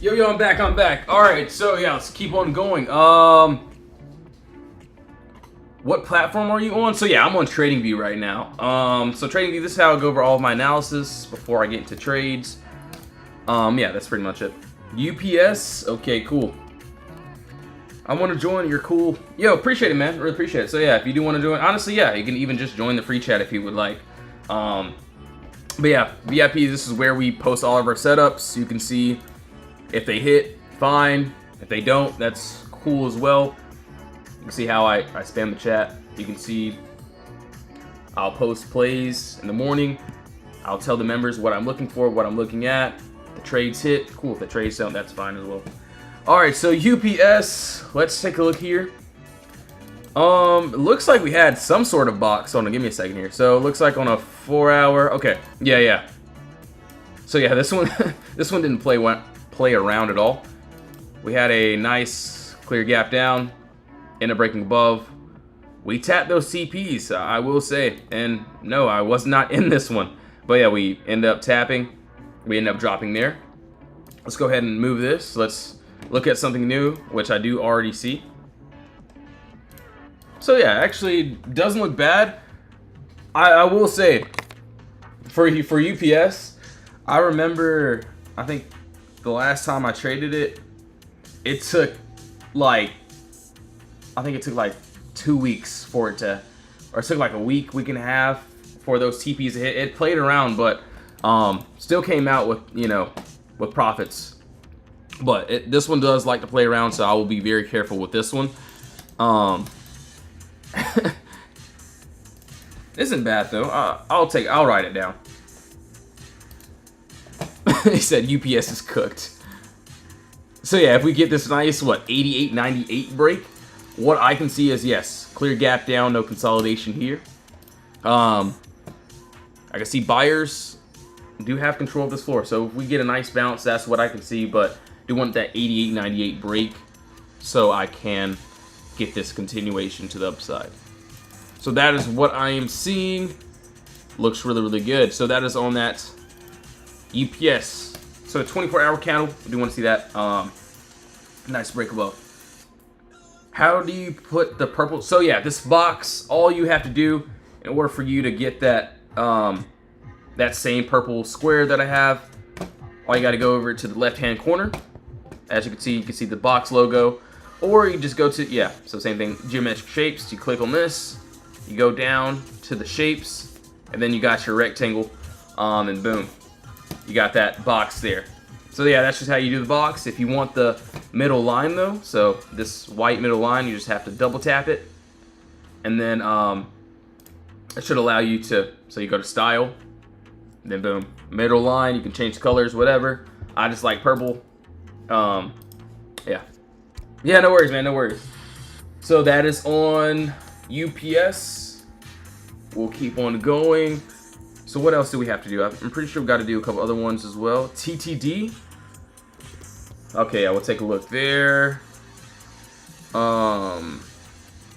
Yo, I'm back. All right, so yeah, let's keep on going. What platform are you on? So yeah, I'm on TradingView right now. So TradingView, this is how I go over all of my analysis before I get into trades. Yeah, that's pretty much it. UPS, okay, cool. I want to join, you're cool. Yo, appreciate it, man, really appreciate it. So yeah, if you do want to join, honestly, yeah, you can even just join the free chat if you would like. But yeah, VIP, this is where we post all of our setups. You can see if they hit, fine. If they don't, that's cool as well. You can see how I spam the chat. You can see I'll post plays in the morning. I'll tell the members what I'm looking for, what I'm looking at. If the trades hit, cool. If the trades don't, that's fine as well. All right, so UPS, let's take a look here. It looks like we had some sort of box. Hold on, give me a second here. So it looks like on a 4-hour. Okay, yeah. So yeah, this one this one didn't play around at all. We had a nice clear gap down, ended up breaking above. We tapped those CPs, I will say, and no, I was not in this one. But yeah, we end up tapping. We end up dropping there. Let's go ahead and move this. Let's look at something new, which I do already see. So yeah, actually doesn't look bad. I will say, for UPS, I remember, I think the last time I traded it, it took like, I think it took like 2 weeks for it to, or it took like a week and a half for those TPs to hit. It played around, but still came out with, you know, with profits. But this one does like to play around, so I will be very careful with this one. Isn't bad though. I'll write it down. He said UPS is cooked. So yeah, if we get this nice, what, 88.98 break, what I can see is, yes, clear gap down, no consolidation here. I can see buyers do have control of this floor. So if we get a nice bounce, that's what I can see, but do want that 88.98 break so I can get this continuation to the upside. So that is what I am seeing. Looks really, really good. So that is on that UPS. So a 24-hour candle. I do want to see that. Nice break above. How do you put the purple? So yeah, this box, all you have to do in order for you to get that that same purple square that I have, all you got to go over to the left-hand corner. As you can see the box logo. Or you just go to, yeah, so same thing, geometric shapes. You click on this, you go down to the shapes, and then you got your rectangle, and boom, you got that box there. So yeah, that's just how you do the box. If you want the middle line though, so this white middle line, you just have to double tap it, and then it should allow you to, so you go to style, and then boom, middle line, you can change the colors, whatever. I just like purple. Yeah, no worries, man, no worries. So that is on UPS. We'll keep on going. So what else do we have to do? I'm pretty sure we've got to do a couple other ones as well. TTD. Okay, I will take a look there. What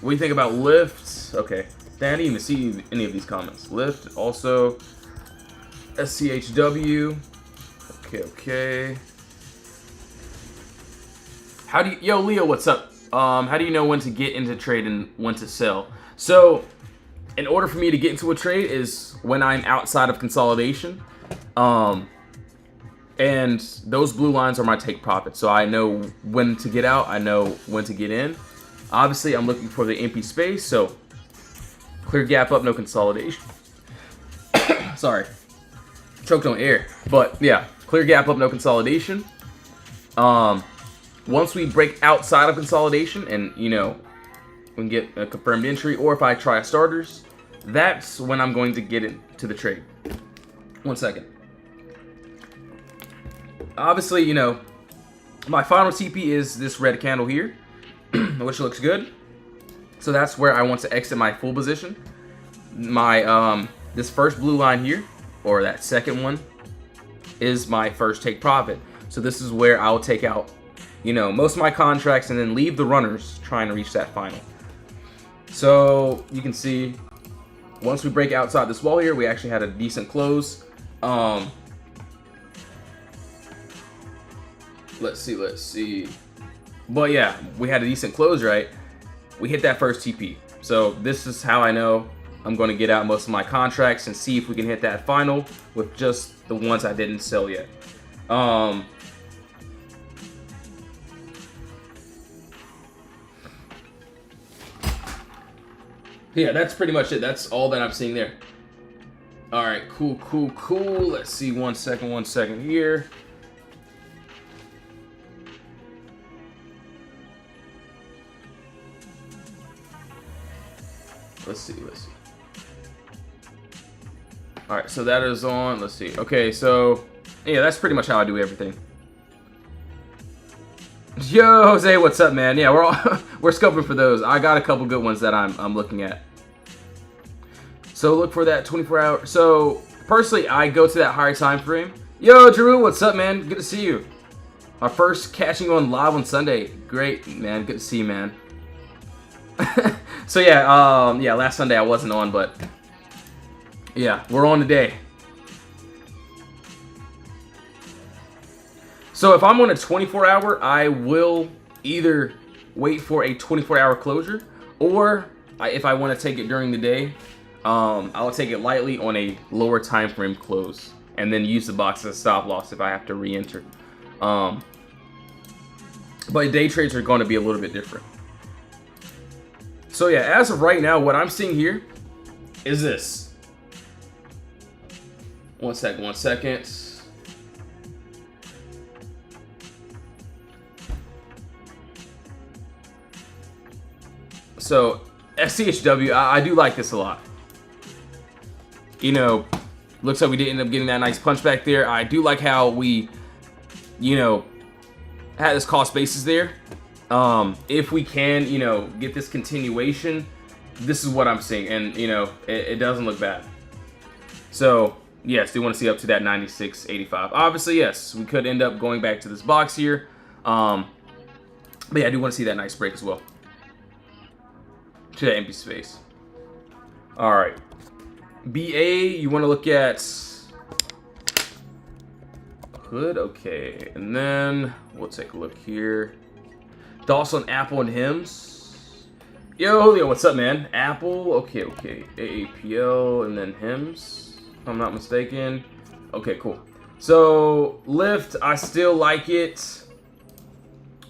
do you think about Lyft? Okay, I didn't even see any of these comments. Lyft, also SCHW. Okay. How do you, yo Leo, what's up? How do you know when to get into trade and when to sell? So, in order for me to get into a trade is when I'm outside of consolidation, and those blue lines are my take profit. So I know when to get out, I know when to get in. Obviously, I'm looking for the empty space, so clear gap up, no consolidation. Sorry, choked on air, but yeah, clear gap up, no consolidation. Once we break outside of consolidation and, you know, we can get a confirmed entry, or if I try starters, that's when I'm going to get into the trade. 1 second. Obviously, you know, my final TP is this red candle here, which looks good. So that's where I want to exit my full position. My, this first blue line here, or that second one, is my first take profit. So this is where I'll take out, you know, most of my contracts and then leave the runners trying to reach that final. So you can see once we break outside this wall here, we actually had a decent close. Let's see. But yeah, we had a decent close, right? We hit that first TP. So this is how I know I'm going to get out most of my contracts and see if we can hit that final with just the ones I didn't sell yet. Yeah, that's pretty much it. That's all that I'm seeing there. All right, cool. Let's see, 1 second here. Let's see. All right, so that is on. Let's see. Okay, so yeah, that's pretty much how I do everything. Yo, Jose, what's up, man? Yeah, we're scoping for those. I got a couple good ones that I'm looking at. So look for that 24-hour. So personally, I go to that higher time frame. Yo, Drew, what's up, man? Good to see you. Our first catching on live on Sunday. Great, man. Good to see you, man. So yeah, yeah, last Sunday I wasn't on, but yeah, we're on today. So if I'm on a 24-hour, I will either wait for a 24-hour closure, or if I want to take it during the day, I'll take it lightly on a lower time frame close, and then use the box as a stop loss if I have to re-enter. But day trades are going to be a little bit different. So yeah, as of right now, what I'm seeing here is this. 1 second. So SCHW, I do like this a lot. You know, looks like we did end up getting that nice punch back there. I do like how we, you know, had this cost basis there. If we can, you know, get this continuation, this is what I'm seeing, and you know, it doesn't look bad. So yes, do want to see up to that 96.85. Obviously, yes, we could end up going back to this box here. But yeah, I do want to see that nice break as well. to that empty space. All right. BA, you want to look at hood, okay, and then we'll take a look here. Thoughts on Apple and HIMS. Yo, what's up, man? Apple, okay, AAPL and then HIMS, if I'm not mistaken. Okay, cool. So Lyft, I still like it.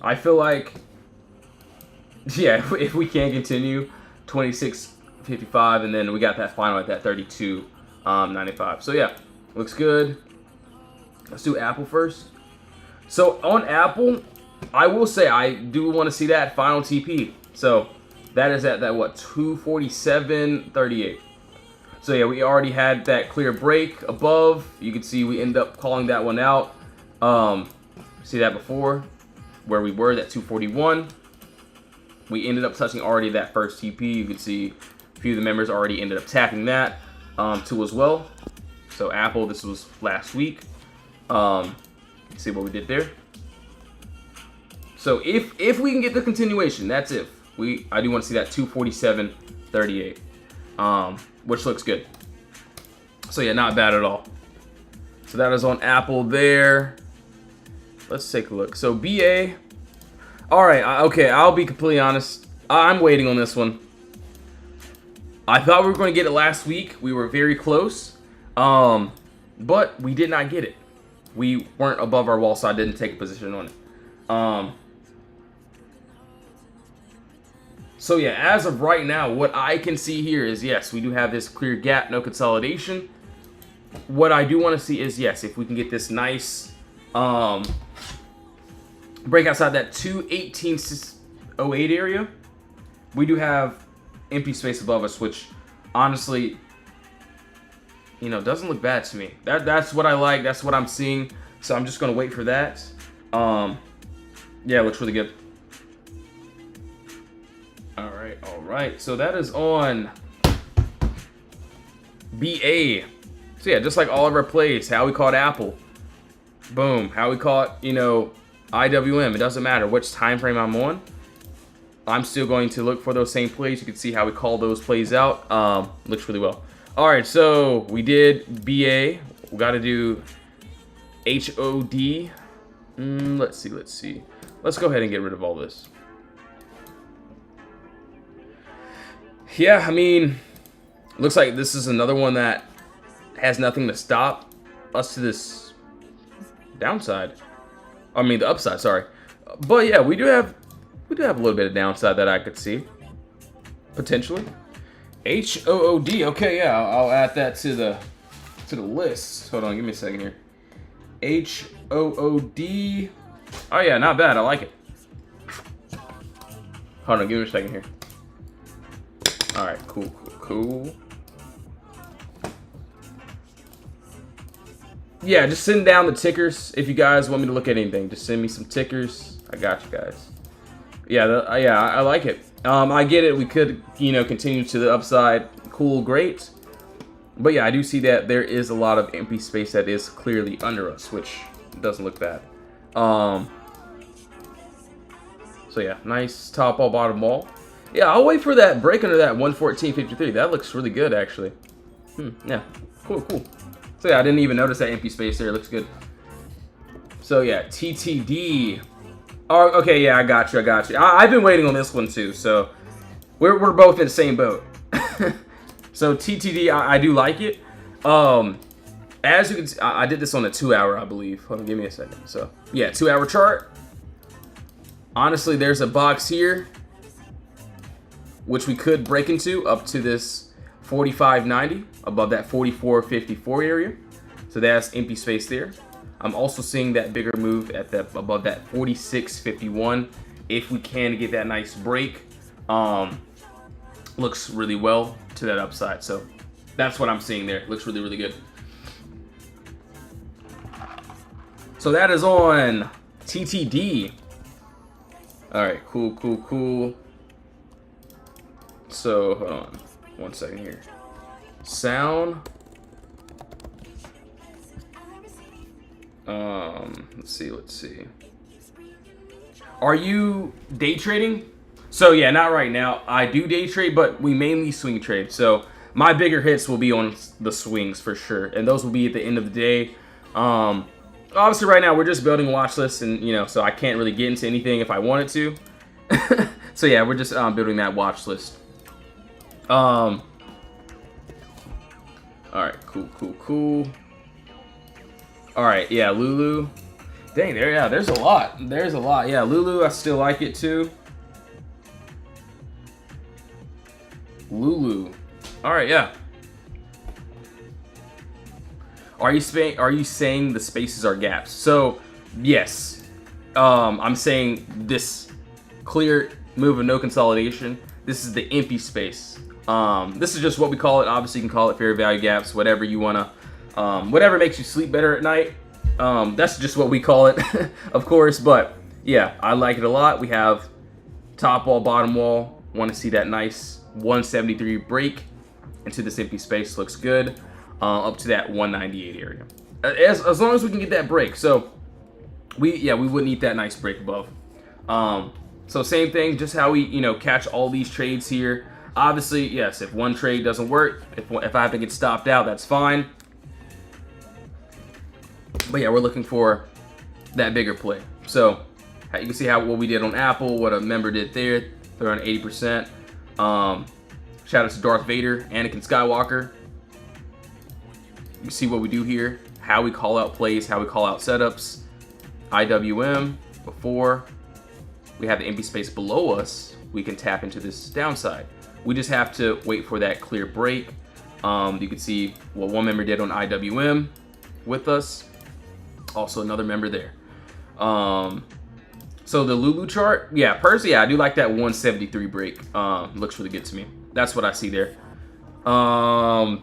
I feel like, yeah, if we can continue 26.55, and then we got that final at that 32.95. So yeah, looks good. Let's do Apple first. So on Apple, I will say I do want to see that final TP. So that is at that what, 247.38. So yeah, we already had that clear break above. You can see we end up calling that one out. See that before, where we were at 241. We ended up touching already that first TP. You can see a few of the members already ended up tapping that too as well. So Apple, this was last week. See what we did there. So if we can get the continuation, that's if. I do want to see that 247.38, which looks good. So yeah, not bad at all. So that is on Apple there. Let's take a look. So BA. All right, okay, I'll be completely honest. I'm waiting on this one. I thought we were going to get it last week. We were very close, but we did not get it. We weren't above our wall, so I didn't take a position on it. So yeah, as of right now, what I can see here is, yes, we do have this clear gap, no consolidation. What I do want to see is, yes, if we can get this nice break outside that 218.08 area. We do have empty space above us, which honestly, you know, doesn't look bad to me. That's what I like. That's what I'm seeing. So I'm just gonna wait for that. Yeah, it looks really good. All right. So that is on BA. So yeah, just like all of our plays, how we caught Apple, boom. How we caught, you know, IWM. It doesn't matter which time frame I'm on. I'm still going to look for those same plays. You can see how we call those plays out. Looks really well. All right, so we did BA. We got to do HOD. Let's see. Let's go ahead and get rid of all this. Yeah, I mean, looks like this is another one that has nothing to stop us to this downside. I mean, the upside, sorry. But yeah, we do have a little bit of downside that I could see, potentially. HOOD, okay, yeah, I'll add that to the list. Hold on, give me a second here. HOOD. Oh yeah, not bad. I like it. Hold on, give me a second here. All right, cool. Yeah, just send down the tickers if you guys want me to look at anything. Just send me some tickers. I got you guys. Yeah, I like it. I get it. We could, you know, continue to the upside. Cool, great. But yeah, I do see that there is a lot of empty space that is clearly under us, which doesn't look bad. So yeah, nice top ball, bottom ball. Yeah, I'll wait for that break under that 114.53. That looks really good, actually. Yeah, cool. So yeah, I didn't even notice that empty space there. It looks good. So yeah, TTD. Oh, okay, yeah, I got you. I've been waiting on this one too, so we're both in the same boat. So TTD, I do like it. As you can see, I did this on a 2-hour, I believe. Hold on, give me a second. So yeah, 2-hour chart. Honestly, there's a box here, which we could break into up to this 45.90 above that 44.54 area. So that's empty space there. I'm also seeing that bigger move at that above that 46.51. If we can get that nice break, looks really well to that upside. So that's what I'm seeing there. Looks really, really good. So that is on TTD. All right, cool. So hold on, one second here. Sound. Let's see. Are you day trading? So yeah, not right now. I do day trade, but we mainly swing trade. So my bigger hits will be on the swings for sure, and those will be at the end of the day. Obviously, right now we're just building watch lists, and you know, so I can't really get into anything if I wanted to. So yeah, we're just building that watch list. All right, cool. All right, yeah, Lulu. Dang, there's a lot. There's a lot. Yeah, Lulu, I still like it too. Lulu. All right, yeah. Are you saying the spaces are gaps? So, yes. I'm saying this clear move of no consolidation. This is the empty space. This is just what we call it. Obviously, you can call it fair value gaps, whatever you wanna, whatever makes you sleep better at night. That's just what we call it, of course. But yeah, I like it a lot. We have top wall, bottom wall. Want to see that nice 173 break into this empty space. Looks good. Up to that 198 area. As long as we can get that break. So we would need that nice break above. So same thing, just how we catch all these trades here. Obviously, yes, if one trade doesn't work, if I have to get stopped out, that's fine. But yeah, we're looking for that bigger play. So you can see what we did on Apple, what a member did there. They're on 80%. Shout out to Darth Vader, Anakin Skywalker. You see what we do here, how we call out plays, how we call out setups. IWM, before we have the empty space below us, we can tap into this downside. We just have to wait for that clear break. You can see what one member did on IWM with us. Also another member there. So the Lulu chart, yeah, personally, I do like that 173 break. Looks really good to me. That's what I see there. So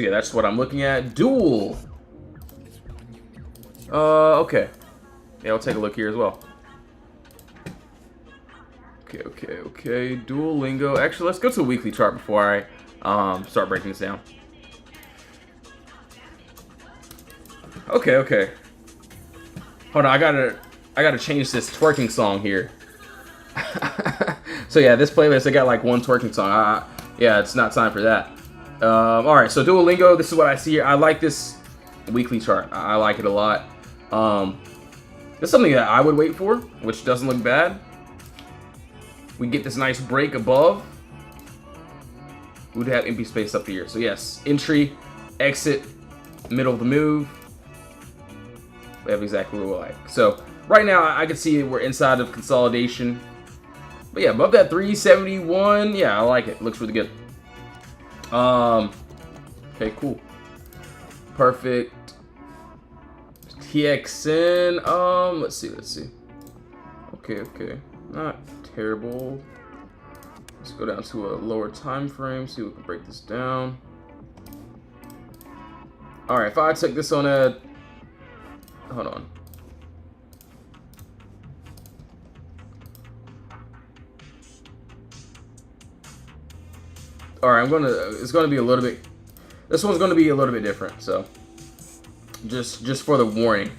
yeah, that's what I'm looking at. Dual. Okay. Yeah, I'll take a look here as well. Okay. Dual lingo. Actually, let's go to a weekly chart before I start breaking this down. Okay. Hold on, I gotta change this twerking song here. So yeah, this playlist, I got like one twerking song. Yeah, it's not time for that. All right, so Duolingo, this is what I see here. I like this weekly chart. I like it a lot. It's something that I would wait for, which doesn't look bad. We get this nice break above. We'd have empty space up here. So yes, entry, exit, middle of the move. We have exactly what we like. So right now, I can see we're inside of consolidation. But yeah, above that 371, yeah, I like it. Looks really good. Okay, cool. Perfect. TXN, let's see. Okay. Not terrible. Let's go down to a lower time frame, see if we can break this down. All right, if I took this on a, hold on. All right, it's gonna be a little bit, this one's gonna be a little bit different, so just for the warning.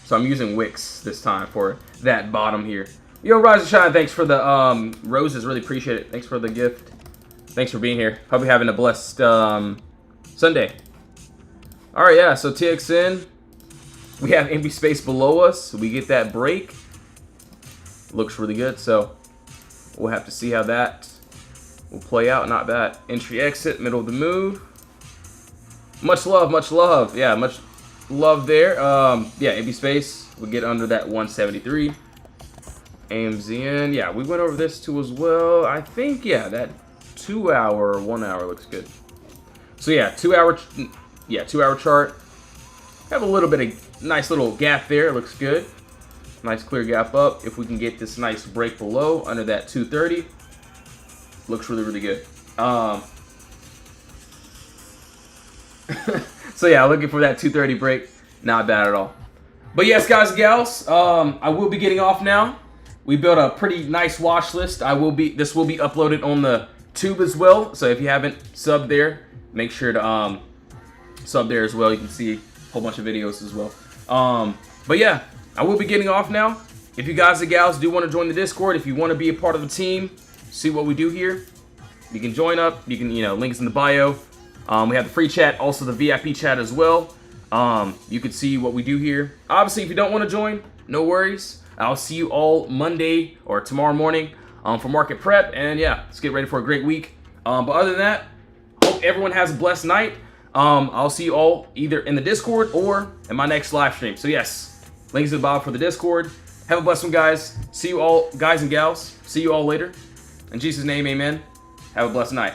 So I'm using Wix this time for that bottom here. Yo, Rise and Shine, thanks for the roses, really appreciate it. Thanks for the gift. Thanks for being here. Hope you're having a blessed Sunday. All right, yeah, so TXN, we have empty space below us. We get that break. Looks really good, so we'll have to see how that will play out. Not bad. Entry, exit, middle of the move. Much love. Yeah, much love there. Yeah, empty space. We get under that 173. AMZN. Yeah, we went over this too as well. I think, yeah, that 2 hour, 1 hour looks good. So yeah, 2 hour, 2 hour chart. Have a little bit of nice little gap there. It looks good. Nice clear gap up. If we can get this nice break below under that 230, looks really good. So yeah, looking for that 230 break. Not bad at all. But yes, guys and gals, I will be getting off now. We built a pretty nice watch list. This will be uploaded on the tube as well. So if you haven't subbed there, make sure to sub there as well. You can see a whole bunch of videos as well. But yeah, I will be getting off now. if you guys and gals do want to join the Discord, if you want to be a part of the team, see what we do here, you can join up. You can, links in the bio. We have the free chat, also the VIP chat as well. You can see what we do here. Obviously, if you don't want to join, no worries. I'll see you all Monday or tomorrow morning for market prep. And yeah, let's get ready for a great week. But other than that, hope everyone has a blessed night. I'll see you all either in the Discord or in my next live stream. So yes, links in the bio for the Discord. Have a blessed one, guys. See you all, guys and gals. See you all later. In Jesus' name, amen. Have a blessed night.